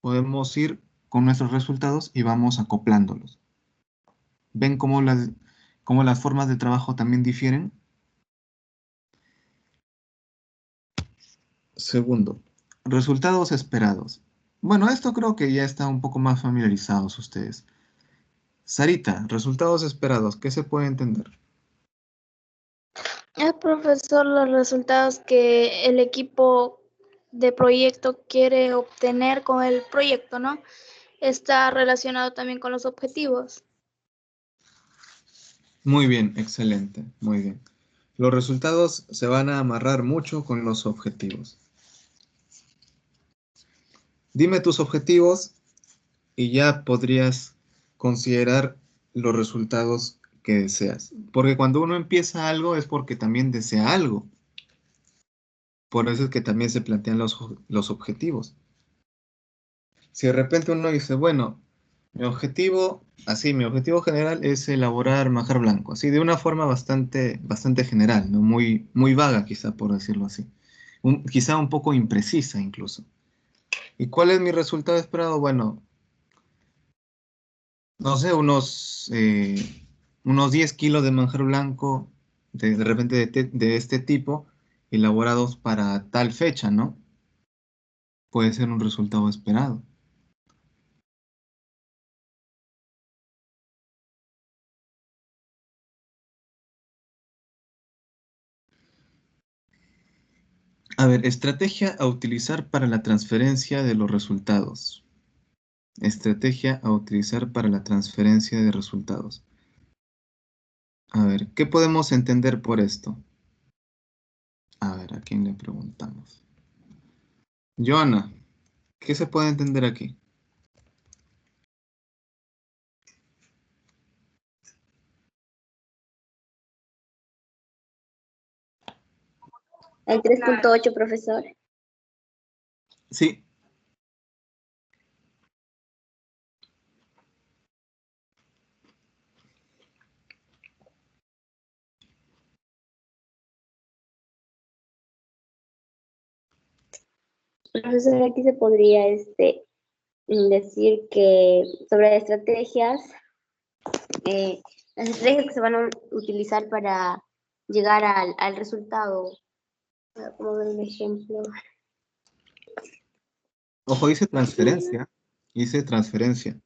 podemos ir con nuestros resultados y vamos acoplándolos. ¿Ven cómo las formas de trabajo también difieren? Segundo, resultados esperados. Bueno, esto creo que ya está un poco más familiarizados ustedes. Sarita, resultados esperados, ¿qué se puede entender? El profesor, los resultados que el equipo de proyecto quiere obtener con el proyecto, ¿no? Está relacionado también con los objetivos. Muy bien, excelente, muy bien. Los resultados se van a amarrar mucho con los objetivos. Dime tus objetivos y ya podrías considerar los resultados que deseas. Porque cuando uno empieza algo es porque también desea algo. Por eso es que también se plantean los objetivos. Si de repente uno dice, bueno, mi objetivo general es elaborar manjar blanco, así de una forma bastante general, ¿no? Muy vaga quizá, por decirlo así. Quizá un poco imprecisa incluso. ¿Y cuál es mi resultado esperado? Bueno, no sé, unos 10 kilos de manjar blanco, de repente de este tipo, elaborados para tal fecha, ¿no? Puede ser un resultado esperado. A ver, estrategia a utilizar para la transferencia de los resultados. Estrategia a utilizar para la transferencia de resultados. A ver, ¿qué podemos entender por esto? A ver, ¿a quién le preguntamos? Joana, ¿qué se puede entender aquí? El 3.8, profesor. Sí, Profesor, aquí se podría decir que sobre las estrategias que se van a utilizar para llegar al resultado. Como ver un ejemplo. ojo, dice transferencia. Dice transferencia.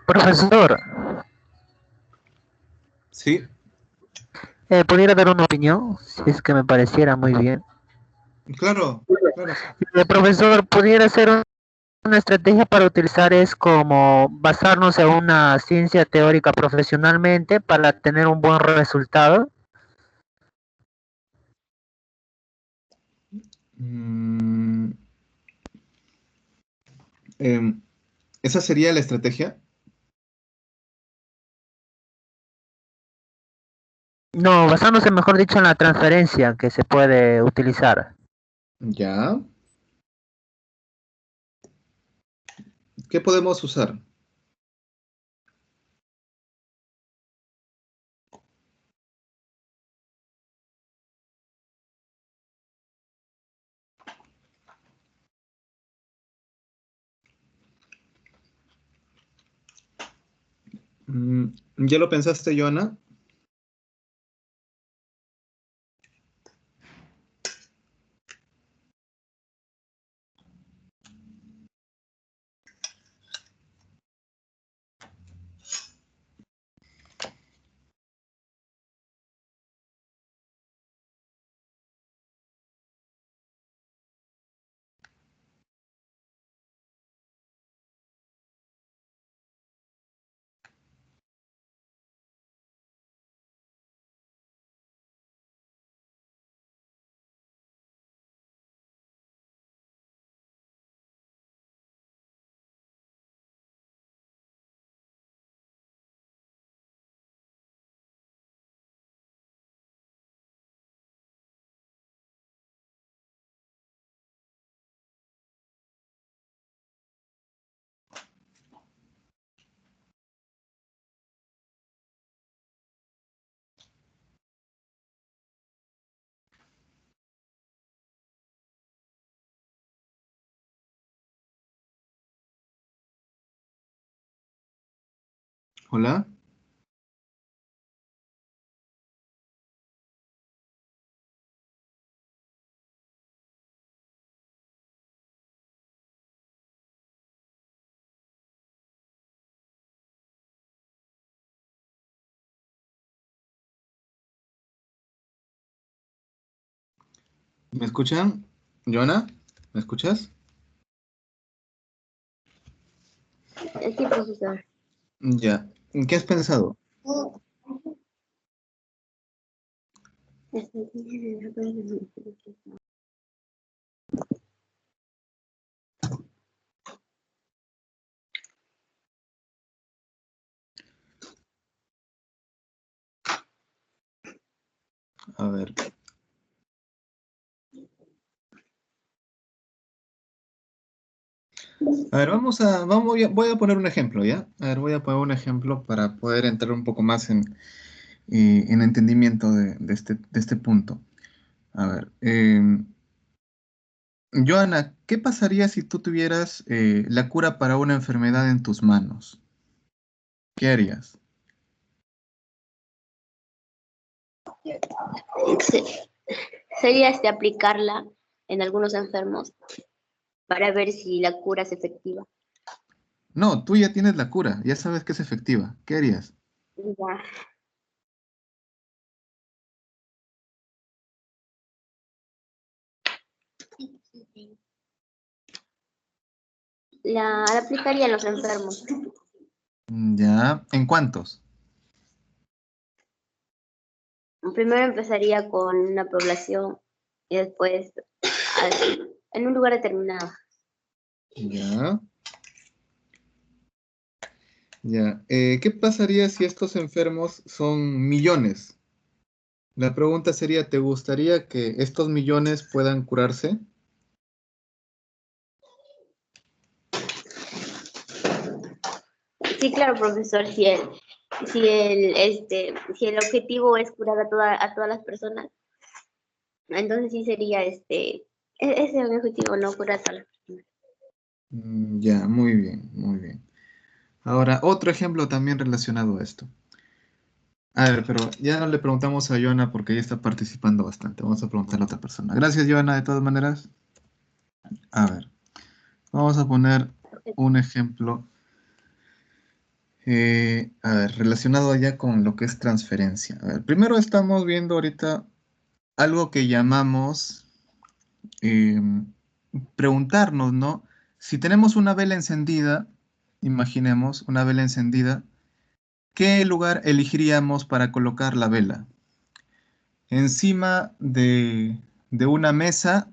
Profesor, Sí, ¿pudiera dar una opinión? Si es que me pareciera muy bien. claro, claro, sí. Profesor, ¿pudiera ser una estrategia para utilizar es como basarnos en una ciencia teórica profesionalmente para tener un buen resultado? Mm, em, ¿Esa sería la estrategia? No, basándose, mejor dicho, en la transferencia que se puede utilizar. Ya. ¿Qué podemos usar? ¿Ya lo pensaste, Joana? Hola. ¿Me escuchan? Joana, ¿me escuchas? Sí, profesor. Ya. ¿En qué has pensado? A ver. A ver, voy a poner un ejemplo, ¿ya? A ver, voy a poner un ejemplo para poder entrar un poco más en entendimiento de este punto. A ver, Joana, ¿qué pasaría si tú tuvieras la cura para una enfermedad en tus manos? ¿Qué harías? Sí, sería aplicarla en algunos enfermos para ver si la cura es efectiva. No, tú ya tienes la cura, ya sabes que es efectiva. ¿Qué harías? Ya. La aplicaría en los enfermos. Ya, ¿en cuántos? Primero empezaría con una población y después en un lugar determinado. Ya, ya. ¿Qué pasaría si estos enfermos son millones? La pregunta sería, ¿te gustaría que estos millones puedan curarse? Sí, claro, profesor, si el objetivo es curar a todas las personas, entonces sí sería ese es el objetivo, no curar a todas las personas. Ya, muy bien, muy bien. Ahora, otro ejemplo también relacionado a esto. A ver, pero ya no le preguntamos a Joana porque ella está participando bastante. Vamos a preguntarle a otra persona. Gracias, Joana, de todas maneras. A ver, vamos a poner un ejemplo, a ver, relacionado ya con lo que es transferencia. A ver, primero estamos viendo ahorita algo que llamamos eh, preguntarnos, ¿no? Si tenemos una vela encendida, imaginemos una vela encendida, ¿qué lugar elegiríamos para colocar la vela? ¿Encima de una mesa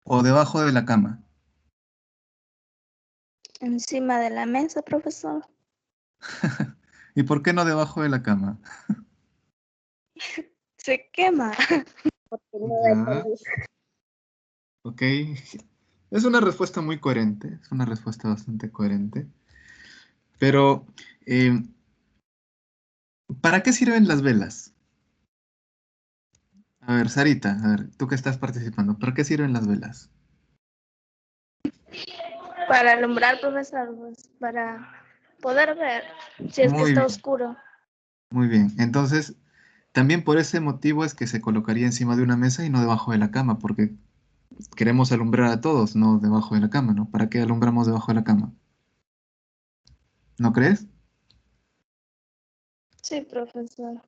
o debajo de la cama? Encima de la mesa, profesor. ¿Y por qué no debajo de la cama? Se quema. Porque no da Ya, luz. ok. Es una respuesta muy coherente, es una respuesta bastante coherente. Pero, eh, ¿para qué sirven las velas? A ver, Sarita, a ver, tú que estás participando, ¿para qué sirven las velas? Para alumbrar, profesor, pues, para poder ver si es que Muy está bien, oscuro. muy bien. Entonces, también por ese motivo es que se colocaría encima de una mesa y no debajo de la cama, porque queremos alumbrar a todos, no debajo de la cama, ¿no? ¿Para qué alumbramos debajo de la cama? ¿No crees? Sí, profesor.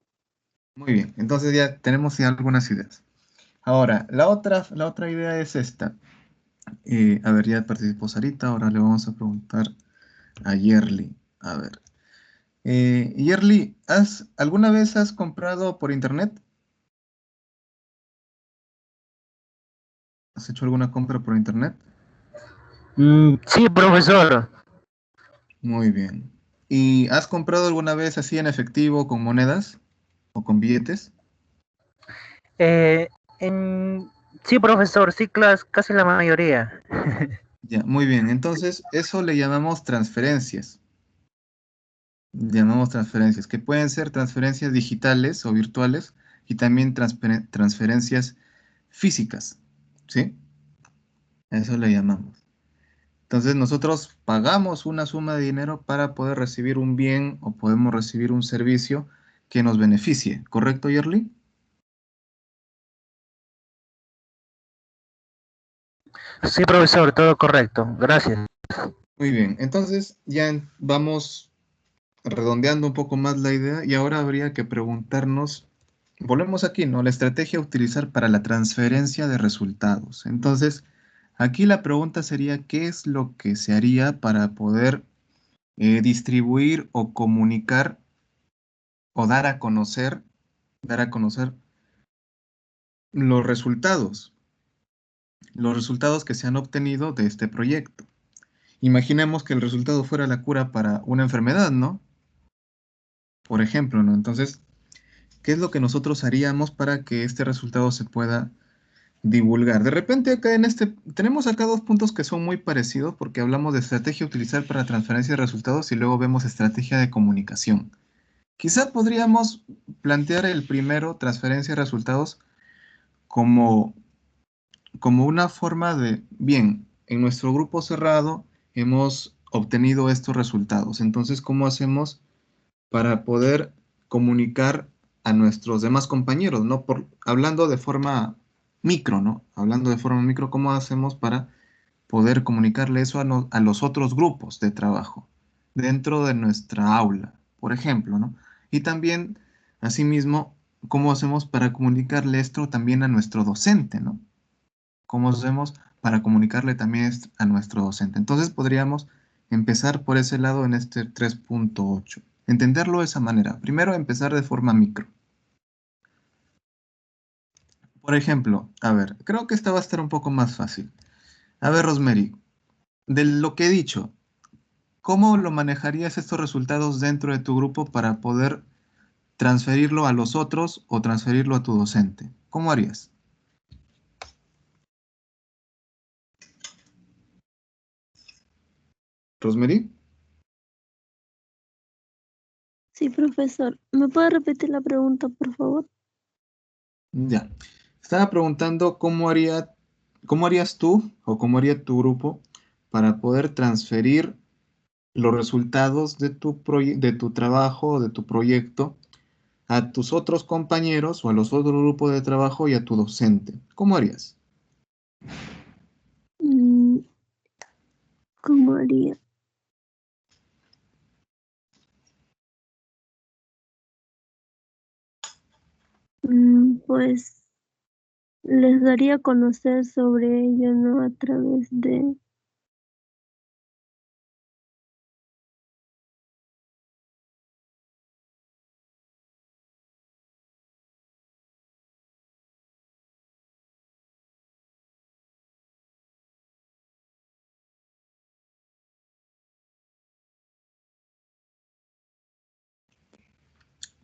Muy bien, entonces ya tenemos ya algunas ideas. Ahora, la otra idea es esta. A ver, ya participó Sarita, ahora le vamos a preguntar a Yerly. A ver. Yerly, ¿alguna vez has comprado por internet? ¿Has hecho alguna compra por internet? Sí, profesor. Muy bien. ¿Y has comprado alguna vez así en efectivo con monedas o con billetes? Eh, en... Sí, profesor, sí, casi la mayoría. Ya, muy bien. Entonces, eso le llamamos transferencias. Llamamos transferencias, que pueden ser transferencias digitales o virtuales y también transferencias físicas, ¿sí? Eso le llamamos. Entonces nosotros pagamos una suma de dinero para poder recibir un bien o podemos recibir un servicio que nos beneficie. ¿Correcto, Yerli? Sí, profesor, todo correcto. Gracias. Muy bien. Entonces ya vamos redondeando un poco más la idea y ahora habría que preguntarnos, volvemos aquí, ¿no? La estrategia a utilizar para la transferencia de resultados. Entonces, aquí la pregunta sería, ¿qué es lo que se haría para poder distribuir o comunicar o dar a conocer los resultados que se han obtenido de este proyecto? Imaginemos que el resultado fuera la cura para una enfermedad, ¿no? Por ejemplo, ¿no? Entonces, ¿qué es lo que nosotros haríamos para que este resultado se pueda divulgar? De repente acá tenemos acá dos puntos que son muy parecidos porque hablamos de estrategia a utilizar para transferencia de resultados y luego vemos estrategia de comunicación. Quizá podríamos plantear el primero, transferencia de resultados, como, como una forma de, bien, en nuestro grupo cerrado hemos obtenido estos resultados. Entonces, ¿cómo hacemos para poder comunicar a nuestros demás compañeros, ¿no? Hablando de forma micro, ¿no? Hablando de forma micro, ¿cómo hacemos para poder comunicarle eso a los otros grupos de trabajo dentro de nuestra aula, por ejemplo, ¿no? Y también, asimismo, ¿cómo hacemos para comunicarle esto también a nuestro docente, ¿no? ¿Cómo hacemos para comunicarle también a nuestro docente? Entonces podríamos empezar por ese lado en este 3.8. Entenderlo de esa manera. Primero, empezar de forma micro. Por ejemplo, a ver, creo que esta va a estar un poco más fácil. A ver, Rosemary, de lo que he dicho, ¿cómo lo manejarías estos resultados dentro de tu grupo para poder transferirlo a los otros o transferirlo a tu docente? ¿Cómo harías? Rosemary, Sí, profesor. ¿Me puede repetir la pregunta, por favor? ya. Estaba preguntando cómo harías tú o cómo haría tu grupo para poder transferir los resultados de de tu trabajo o de tu proyecto a tus otros compañeros o a los otros grupos de trabajo y a tu docente. ¿Cómo harías? Mm, ¿Cómo haría? Pues les daría a conocer sobre ello, ¿no? A través de...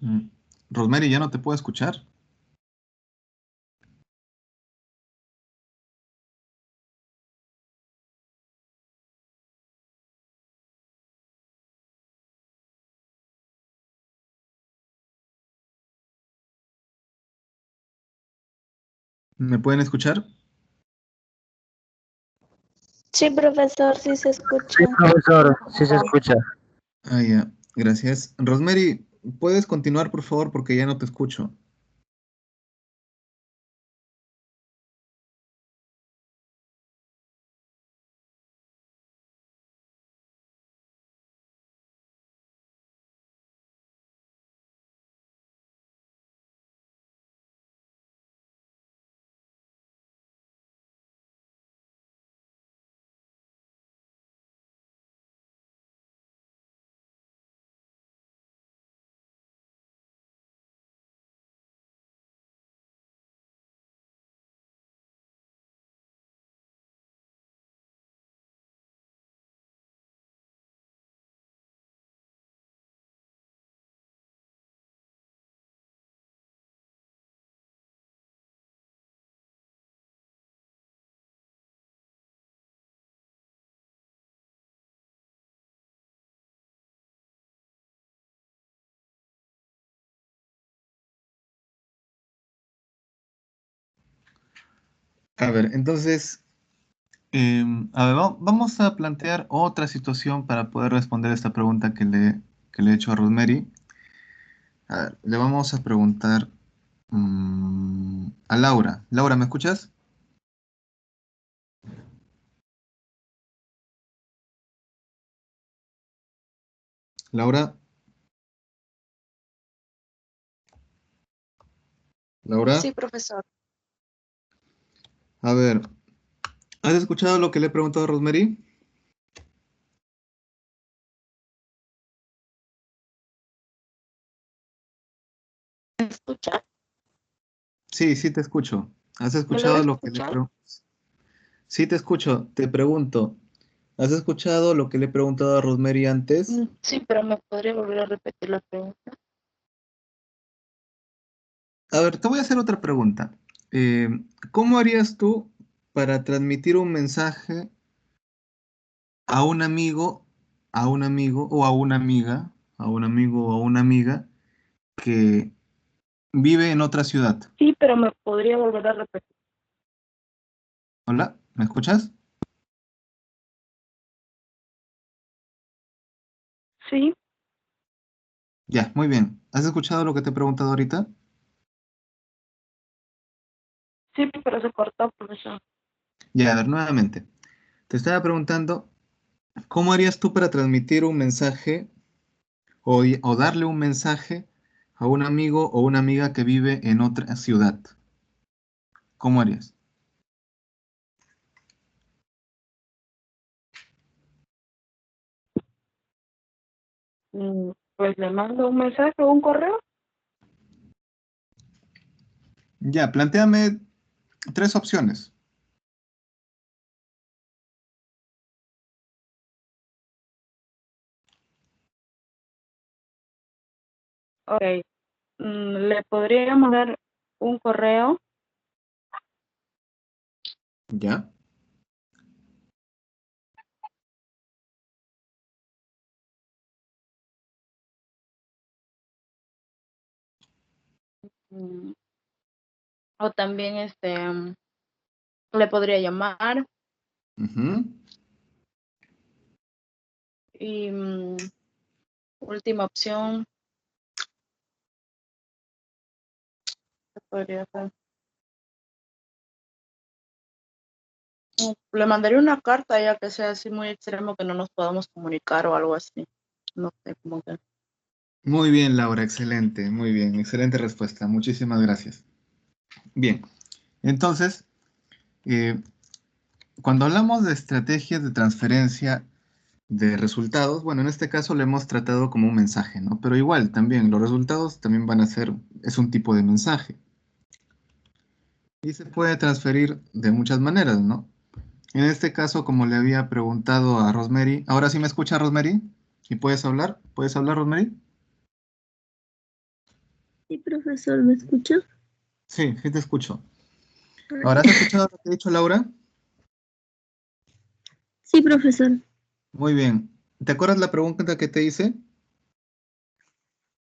Mm. Rosemary, ya no te puedo escuchar. ¿Me pueden escuchar? Sí, profesor, sí se Sí, escucha. profesor, sí se escucha. Ah, ya, gracias. Rosemary, ¿puedes continuar, por favor? Porque ya no te escucho. A ver, entonces, A ver, vamos a plantear otra situación para poder responder esta pregunta que le he hecho a Rosemary. A ver, le vamos a preguntar a Laura. Laura, ¿me escuchas? Laura, Laura, Sí, profesor. a ver, ¿has escuchado lo que le he preguntado a Rosemary? ¿Me escucha? Sí, sí te escucho. ¿Has ¿Me logra escuchado lo que le escuchar? pregunto? Sí te escucho. Te pregunto, ¿has escuchado lo que le he preguntado a Rosemary antes? Sí, pero me podría volver a repetir la pregunta. A ver, te voy a hacer otra pregunta. Eh, ¿Cómo harías tú para transmitir un mensaje a un amigo, a un amigo o a una amiga, a un amigo o a una amiga que vive en otra ciudad? Sí, pero me podría volver a repetir. Hola, ¿me escuchas? Sí, Ya, muy bien. ¿Has escuchado lo que te he preguntado ahorita? sí, pero se cortó, profesor. Ya, a ver, nuevamente. Te estaba preguntando, ¿cómo harías tú para transmitir un mensaje o darle un mensaje a un amigo o una amiga que vive en otra ciudad? ¿Cómo harías? Pues le mando un mensaje o un correo. Ya, plantéame tres opciones. Ok, le podría mandar un correo. ¿Ya? mm, o también le podría llamar Ujú. y última opción, ¿qué podría hacer? Le mandaría una carta ya que sea así muy extremo que no nos podamos comunicar o algo así. No sé cómo que. Muy bien, Laura, excelente, muy bien, excelente respuesta. Muchísimas gracias. Bien, entonces, eh, cuando hablamos de estrategias de transferencia de resultados, bueno, en este caso lo hemos tratado como un mensaje, ¿no? Pero igual, también, los resultados también van a ser, es un tipo de mensaje. Y se puede transferir de muchas maneras, ¿no? En este caso, como le había preguntado a Rosemary, ¿ahora sí me escucha Rosemary? ¿Y puedes hablar? ¿Puedes hablar, Rosemary? Sí, profesor, ¿me escucha? Sí, sí te escucho. Ah, ¿Ahora has escuchado lo que ha dicho Laura? sí, profesor. Muy bien. ¿Te acuerdas la pregunta que te hice?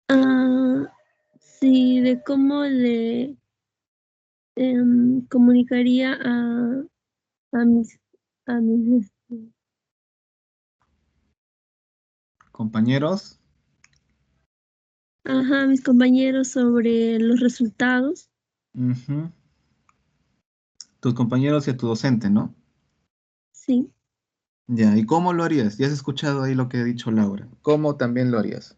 Ah, sí, de cómo le comunicaría a mis, a mis, Compañeros. ajá, a mis compañeros sobre los resultados. Ujú. Tus compañeros y a tu docente, ¿no? Sí. Ya, ¿y cómo lo harías? Ya has escuchado ahí lo que ha dicho Laura. ¿Cómo también lo harías?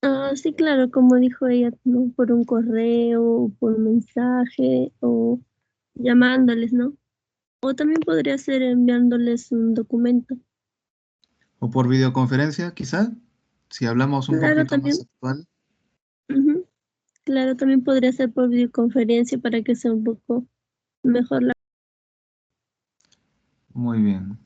Ah, sí, claro, como dijo ella, ¿no? Por un correo, o por un mensaje, o llamándoles, ¿no? O también podría ser enviándoles un documento. ¿O por videoconferencia, quizá? Si hablamos un Claro, poquito más también, actual. ujú, claro, también podría ser por videoconferencia para que sea un poco mejor la... Muy bien.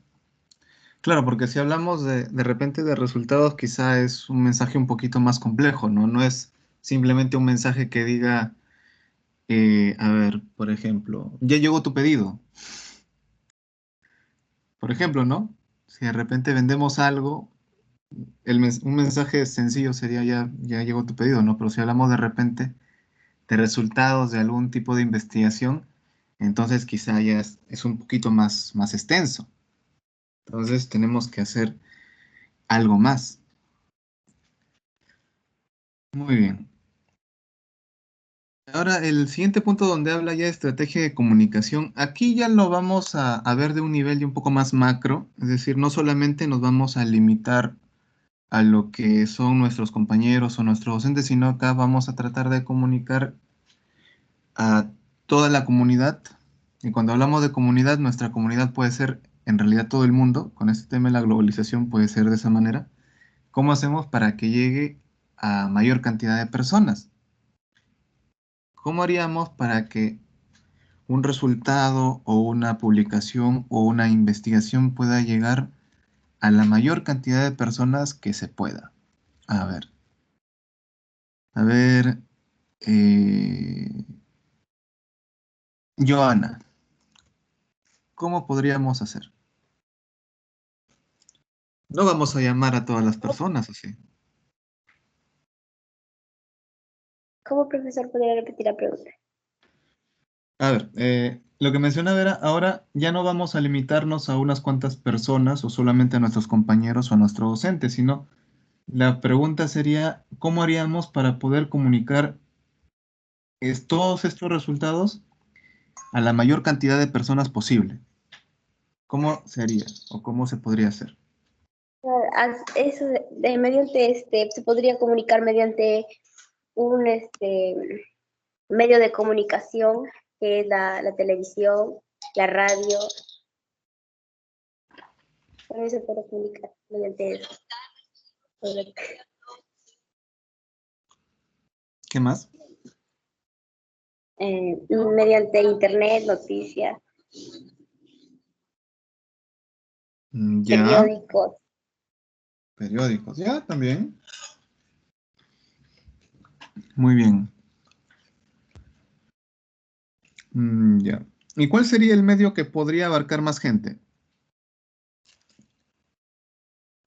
Claro, porque si hablamos de repente de resultados, quizá es un mensaje un poquito más complejo, ¿no? No es simplemente un mensaje que diga, a ver, por ejemplo, ya llegó tu pedido. Por ejemplo, ¿no? Si de repente vendemos algo, un mensaje sencillo sería ya llegó tu pedido, ¿no? Pero si hablamos de repente de resultados de algún tipo de investigación, Entonces quizá ya es un poquito más extenso. Entonces tenemos que hacer algo más. Muy bien. Ahora, el siguiente punto donde habla ya de estrategia de comunicación, aquí ya lo vamos a ver de un nivel ya un poco más macro, es decir, no solamente nos vamos a limitar a lo que son nuestros compañeros o nuestros docentes, sino acá vamos a tratar de comunicar a toda la comunidad. Y cuando hablamos de comunidad, nuestra comunidad puede ser en realidad todo el mundo. Con este tema de la globalización puede ser de esa manera. ¿Cómo hacemos para que llegue a mayor cantidad de personas? ¿Cómo haríamos para que un resultado o una publicación o una investigación pueda llegar a la mayor cantidad de personas que se pueda? A ver. A ver. eh, Joana, ¿cómo podríamos hacer? No vamos a llamar a todas las personas, así. ¿Cómo, profesor, podría repetir la pregunta? A ver, lo que mencionaba era, ahora ya no vamos a limitarnos a unas cuantas personas o solamente a nuestros compañeros o a nuestro docente, sino la pregunta sería, ¿cómo haríamos para poder comunicar todos estos resultados a la mayor cantidad de personas posible? ¿Cómo se haría o cómo se podría hacer? Eso mediante se podría comunicar mediante un medio de comunicación que es la televisión, la radio. También se puede comunicar mediante eso. ¿Qué más? Mediante internet, noticias, Ya, periódicos. periódicos, ya, también. Muy bien. Ya. ¿Y cuál sería el medio que podría abarcar más gente?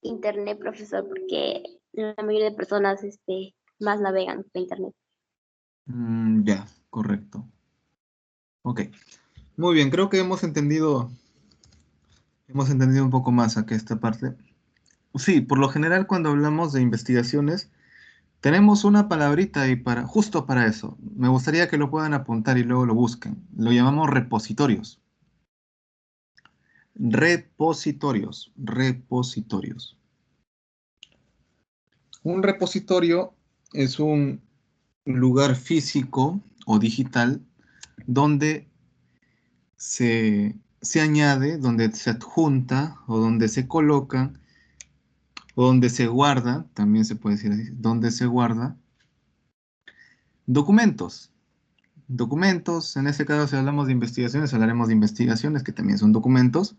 Internet, profesor, porque la mayoría de personas más navegan por internet. Ya, correcto. Ok. Muy bien, creo que hemos entendido un poco más acá esta parte. Sí, por lo general cuando hablamos de investigaciones, tenemos una palabrita y justo para eso. Me gustaría que lo puedan apuntar y luego lo busquen. Lo llamamos repositorios. Repositorios, repositorios. Un repositorio es un lugar físico o digital donde se añade, donde se adjunta o donde se coloca o donde se guarda, también se puede decir así, donde se guarda documentos. Documentos, en este caso si hablamos de investigaciones, hablaremos de investigaciones que también son documentos,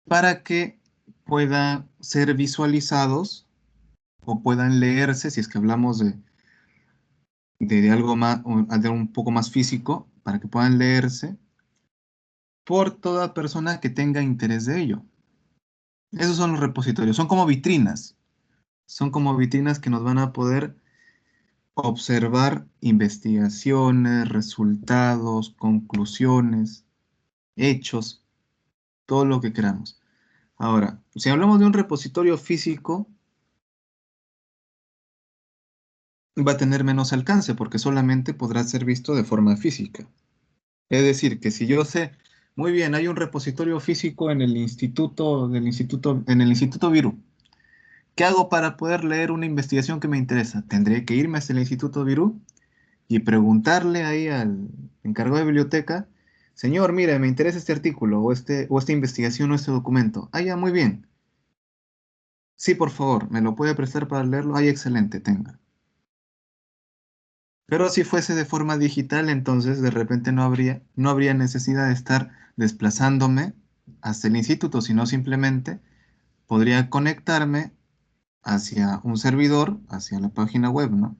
para que puedan ser visualizados o puedan leerse, si es que hablamos de algo más, de un poco más físico, para que puedan leerse por toda persona que tenga interés de ello. Esos son los repositorios, son como vitrinas que nos van a poder observar investigaciones, resultados, conclusiones, hechos, todo lo que queramos. Ahora, si hablamos de un repositorio físico, va a tener menos alcance porque solamente podrá ser visto de forma física. Es decir, que si yo sé, muy bien, hay un repositorio físico en el en el Instituto Virú. ¿Qué hago para poder leer una investigación que me interesa? Tendré que irme hasta el Instituto Virú y preguntarle ahí al encargado de biblioteca, señor, mire, me interesa este artículo o esta investigación o este documento. Ah, ya, muy bien. Sí, por favor, ¿me lo puede prestar para leerlo? Ay, excelente, tenga. Pero si fuese de forma digital, entonces de repente no habría necesidad de estar desplazándome hasta el instituto, sino simplemente podría conectarme hacia un servidor, hacia la página web, ¿no?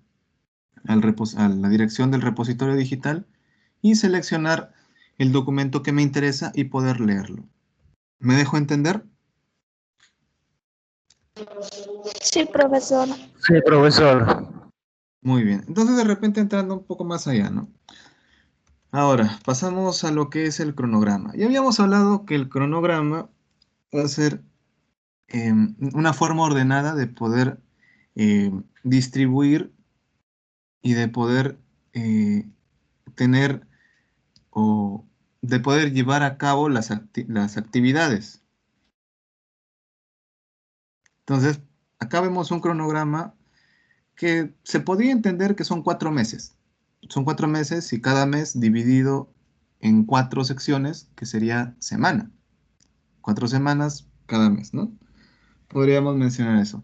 A la dirección del repositorio digital y seleccionar el documento que me interesa y poder leerlo. ¿Me dejo entender? Sí, profesor. Sí, profesor. Muy bien. Entonces de repente entrando un poco más allá, ¿no? Ahora, pasamos a lo que es el cronograma. Ya habíamos hablado que el cronograma va a ser una forma ordenada de poder distribuir y de poder tener o de poder llevar a cabo las actividades. Entonces, acá vemos un cronograma que se podría entender que son 4 meses. Son 4 meses y cada mes dividido en 4 secciones, que sería semana. 4 semanas cada mes, ¿no? Podríamos mencionar eso.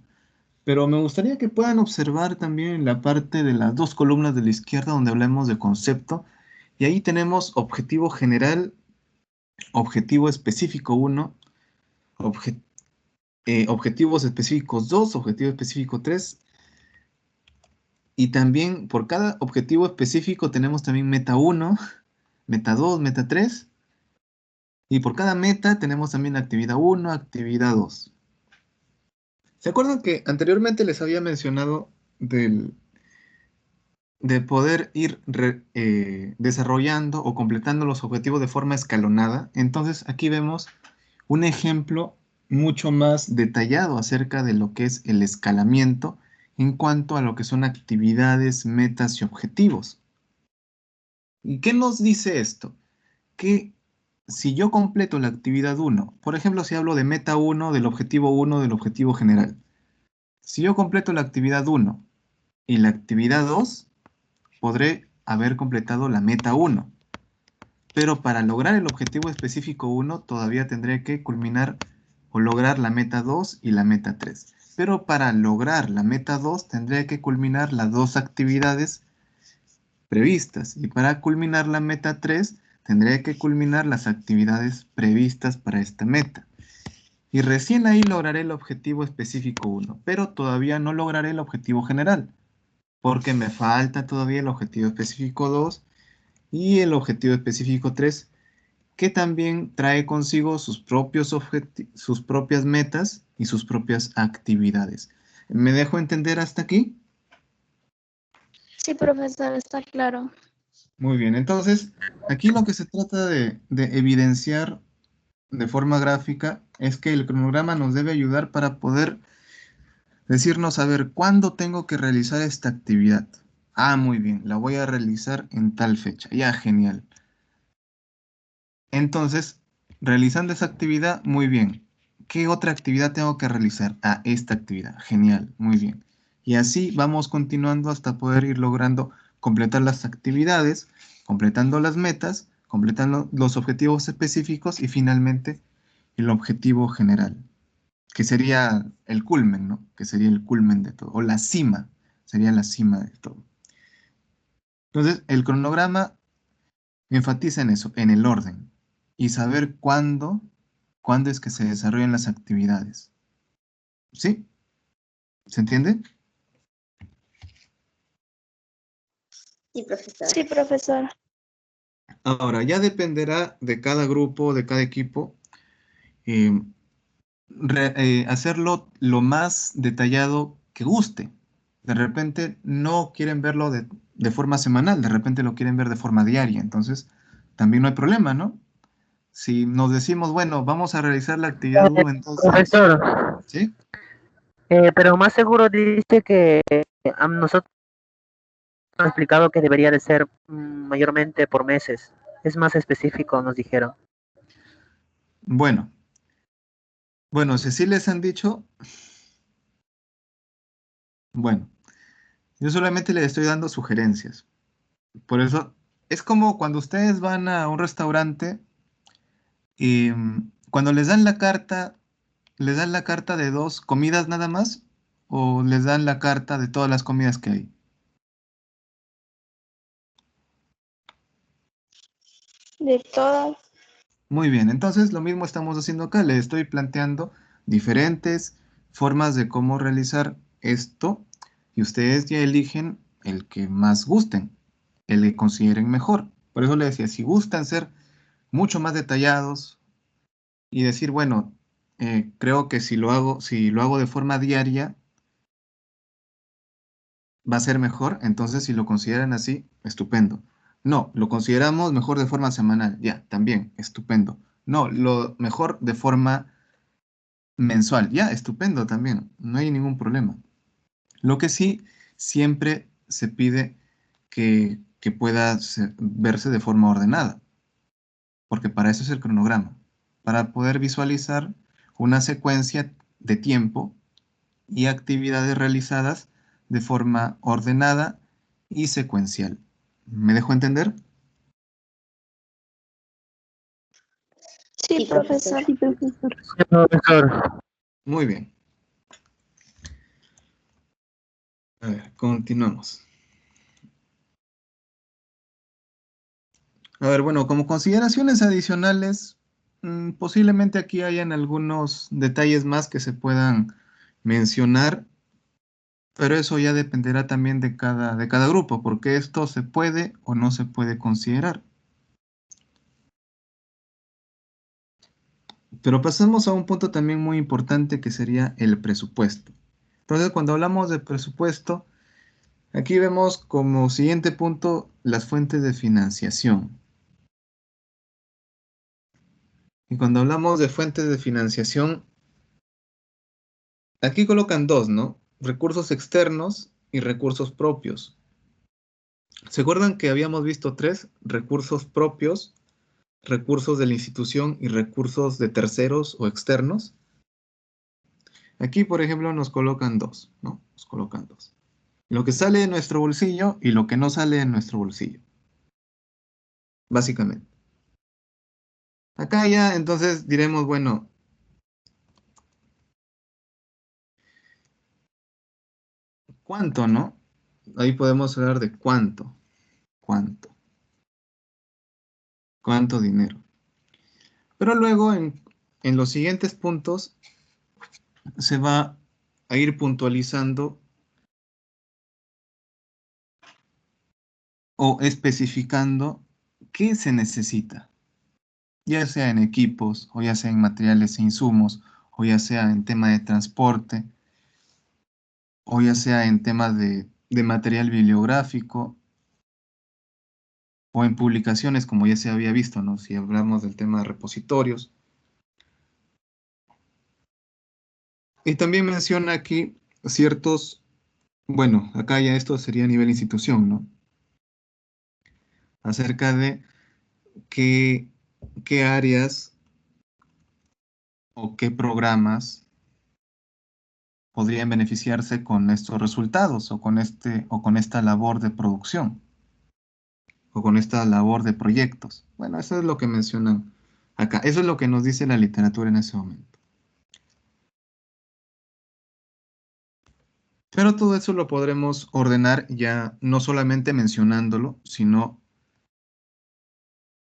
Pero me gustaría que puedan observar también la parte de las 2 columnas de la izquierda donde hablamos de concepto. Y ahí tenemos objetivo general, objetivo específico 1, objetivos específicos 2, objetivo específico 3. Y también por cada objetivo específico tenemos también meta 1, meta 2, meta 3. Y por cada meta tenemos también actividad 1, actividad 2. ¿Se acuerdan que anteriormente les había mencionado de poder ir desarrollando o completando los objetivos de forma escalonada? Entonces aquí vemos un ejemplo mucho más detallado acerca de lo que es el escalamiento en cuanto a lo que son actividades, metas y objetivos. ¿Y qué nos dice esto? Que si yo completo la actividad 1, por ejemplo, si hablo de meta 1, del objetivo general, si yo completo la actividad 1 y la actividad 2, podré haber completado la meta 1. Pero para lograr el objetivo específico 1, todavía tendré que culminar o lograr la meta 2 y la meta 3. Pero para lograr la meta 2, tendré que culminar las 2 actividades previstas. Y para culminar la meta 3, tendré que culminar las actividades previstas para esta meta. Y recién ahí lograré el objetivo específico 1, pero todavía no lograré el objetivo general, porque me falta todavía el objetivo específico 2 y el objetivo específico 3, que también trae consigo sus propias metas y sus propias actividades. ¿Me dejo entender hasta aquí? Sí, profesor, está claro. Muy bien, entonces aquí lo que se trata de evidenciar de forma gráfica es que el cronograma nos debe ayudar para poder decirnos, a ver, ¿cuándo tengo que realizar esta actividad? Ah, muy bien, la voy a realizar en tal fecha. Ya, genial. Entonces, realizando esa actividad, muy bien. ¿Qué otra actividad tengo que realizar? Ah, esta actividad. Genial, muy bien. Y así vamos continuando hasta poder ir logrando completar las actividades, completando las metas, completando los objetivos específicos y finalmente el objetivo general, que sería el culmen, ¿no? Que sería el culmen de todo, o la cima, sería la cima de todo. Entonces, el cronograma enfatiza en eso, en el orden, y saber cuándo es que se desarrollan las actividades. ¿Sí? ¿Se entiende? Sí, profesor. Sí, profesor. Ahora, ya dependerá de cada grupo, de cada equipo, eh, hacerlo lo más detallado que guste. De repente no quieren verlo de forma semanal, de repente lo quieren ver de forma diaria, entonces también no hay problema, ¿no? Si nos decimos, bueno, vamos a realizar la actividad 1, entonces, Profesor, ¿sí? pero más seguro dice que a nosotros nos han explicado que debería de ser mayormente por meses. Es más específico, nos dijeron. Bueno, si sí les han dicho, bueno, yo solamente les estoy dando sugerencias. Por eso, es como cuando ustedes van a un restaurante y cuando les dan la carta, ¿les dan la carta de 2 comidas nada más? ¿O les dan la carta de todas las comidas que hay? De todas. Muy bien, entonces lo mismo estamos haciendo acá. Les estoy planteando diferentes formas de cómo realizar esto y ustedes ya eligen el que más gusten, el que consideren mejor. Por eso les decía, si gustan ser mucho más detallados y decir, bueno, creo que si lo hago de forma diaria, va a ser mejor, entonces si lo consideran así, estupendo. No, lo consideramos mejor de forma semanal. Ya, también, estupendo. No, lo mejor de forma mensual. Ya, estupendo también. No hay ningún problema. Lo que sí, siempre se pide que pueda verse de forma ordenada, porque para eso es el cronograma, para poder visualizar una secuencia de tiempo y actividades realizadas de forma ordenada y secuencial. ¿Me dejo entender? Sí, Sí, profesor. Sí, profesor. Sí, profesor. Muy bien. A ver, continuamos. A ver, bueno, como consideraciones adicionales, posiblemente aquí hayan algunos detalles más que se puedan mencionar, pero eso ya dependerá también de cada grupo, porque esto se puede o no se puede considerar. Pero pasamos a un punto también muy importante que sería el presupuesto. Entonces, cuando hablamos de presupuesto, aquí vemos como siguiente punto las fuentes de financiación. Y cuando hablamos de fuentes de financiación, aquí colocan dos, ¿no? Recursos externos y recursos propios. ¿Se acuerdan que habíamos visto tres? Recursos propios, recursos de la institución y recursos de terceros o externos. Aquí, por ejemplo, nos colocan dos, ¿no? Nos colocan dos. Lo que sale de nuestro bolsillo y lo que no sale de nuestro bolsillo, básicamente. Acá ya entonces diremos, bueno, ¿cuánto, no? Ahí podemos hablar de cuánto, cuánto dinero. Pero luego en los siguientes puntos se va a ir puntualizando o especificando qué se necesita, ya sea en equipos, o ya sea en materiales e insumos, o ya sea en tema de transporte, o ya sea en temas de material bibliográfico, o en publicaciones, como ya se había visto, ¿no? Si hablamos del tema de repositorios. Y también menciona aquí ciertos, bueno, acá ya esto sería a nivel institución, ¿no? Acerca de qué, qué áreas o qué programas podrían beneficiarse con estos resultados o con o con esta labor de producción o con esta labor de proyectos. Bueno, eso es lo que mencionan acá. Eso es lo que nos dice la literatura en ese momento. Pero todo eso lo podremos ordenar ya no solamente mencionándolo, sino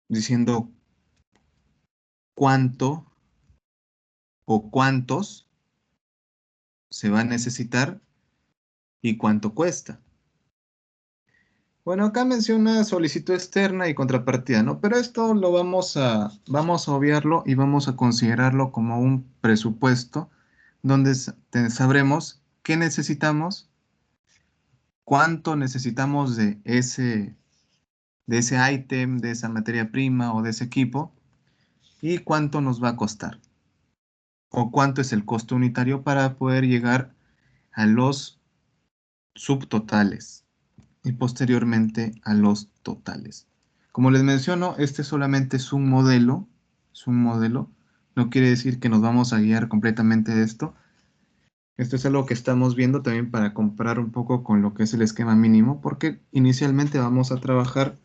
diciendo cuánto o cuántos se va a necesitar y cuánto cuesta. Bueno, acá menciona solicitud externa y contrapartida, ¿no? Pero esto lo vamos a obviarlo y vamos a considerarlo como un presupuesto donde sabremos qué necesitamos, cuánto necesitamos de ese ítem, de esa materia prima o de ese equipo y cuánto nos va a costar o cuánto es el costo unitario para poder llegar a los subtotales y posteriormente a los totales. Como les menciono, este solamente es un modelo, no quiere decir que nos vamos a guiar completamente de esto. Esto es algo que estamos viendo también para comparar un poco con lo que es el esquema mínimo, porque inicialmente vamos a trabajar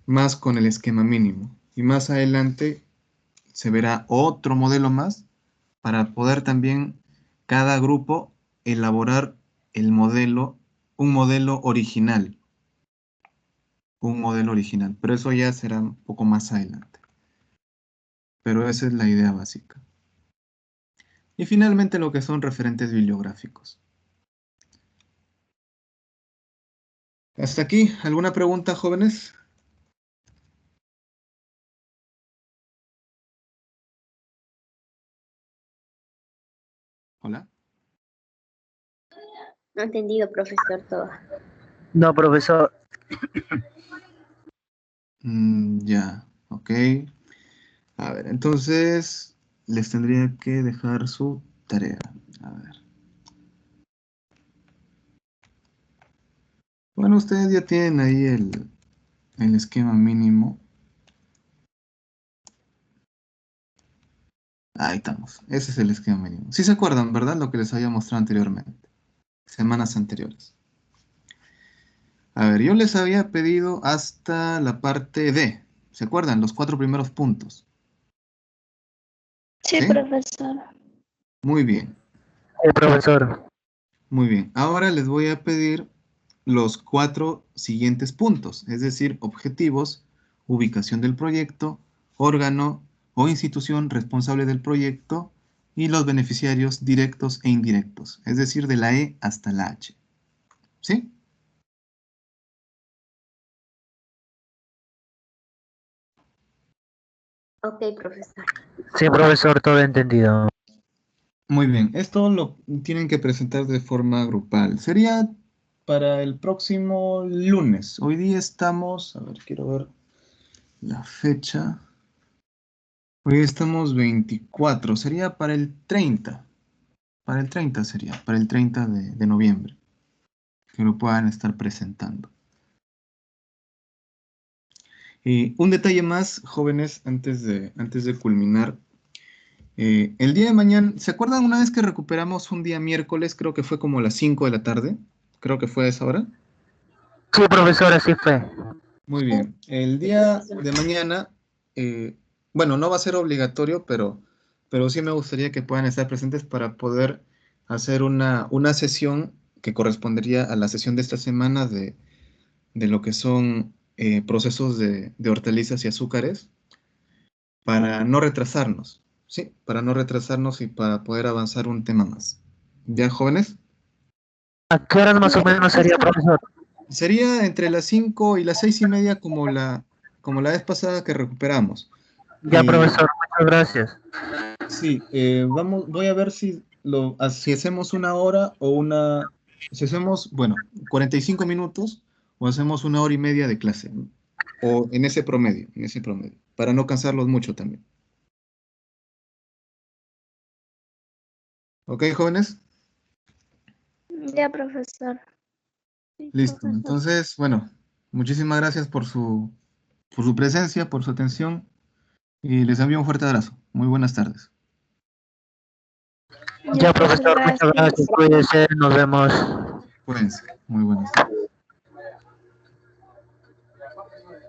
más con el esquema mínimo y más adelante se verá otro modelo más para poder también cada grupo elaborar el modelo, un modelo original, pero eso ya será un poco más adelante. Pero esa es la idea básica. Y finalmente lo que son referentes bibliográficos. Hasta aquí, ¿alguna pregunta, jóvenes? Hola. No he entendido, profesor, todo. No, profesor. Ya, ok. A ver, entonces les tendría que dejar su tarea. A ver. Bueno, ustedes ya tienen ahí el esquema mínimo. Ahí estamos. Ese es el esquema mínimo. Sí se acuerdan, ¿verdad? Lo que les había mostrado anteriormente. Semanas anteriores. A ver, yo les había pedido hasta la parte D. ¿Se acuerdan? Los 4 primeros puntos. Sí, ¿Sí? profesor. Muy bien. Sí, profesor. Muy bien. Ahora les voy a pedir los 4 siguientes puntos, es decir, objetivos, ubicación del proyecto, órgano o institución responsable del proyecto y los beneficiarios directos e indirectos, es decir, de la E hasta la H. ¿Sí? Ok, profesor. Sí, profesor, todo entendido. Muy bien. Esto lo tienen que presentar de forma grupal. Sería para el próximo lunes. Hoy día estamos, a ver, quiero ver la fecha. Hoy estamos 24, sería para el 30. Para el 30 sería, para el 30 de noviembre, que lo puedan estar presentando. Un detalle más, jóvenes, antes de culminar. El día de mañana, ¿se acuerdan una vez que recuperamos un día miércoles? Creo que fue como a las 5 de la tarde. Creo que fue a esa hora. Sí, profesor, así fue. Muy bien. El día de mañana, eh, bueno, no va a ser obligatorio, pero sí me gustaría que puedan estar presentes para poder hacer una sesión que correspondería a la sesión de esta semana de lo que son procesos de hortalizas y azúcares para no retrasarnos, ¿sí? Para no retrasarnos y para poder avanzar un tema más. ¿Ya, jóvenes? ¿A qué horas más o menos sería, profesor? Sería entre las 5 y las 6:30 como la vez pasada que recuperamos. Ya, Eh, profesor, muchas gracias. sí, voy a ver si hacemos una hora si hacemos, bueno, 45 minutos o hacemos 1 hora y media de clase, ¿no? O en ese promedio, para no cansarlos mucho también. ¿Ok, jóvenes? Ya, profesor. Sí, Listo. profesor. Entonces, bueno, muchísimas gracias por su presencia, por su atención y les envío un fuerte abrazo. Muy buenas tardes. Ya, Ya, profesor, profesor, muchas gracias. gracias. Cuídese, nos vemos. Cuídense. Muy buenas tardes.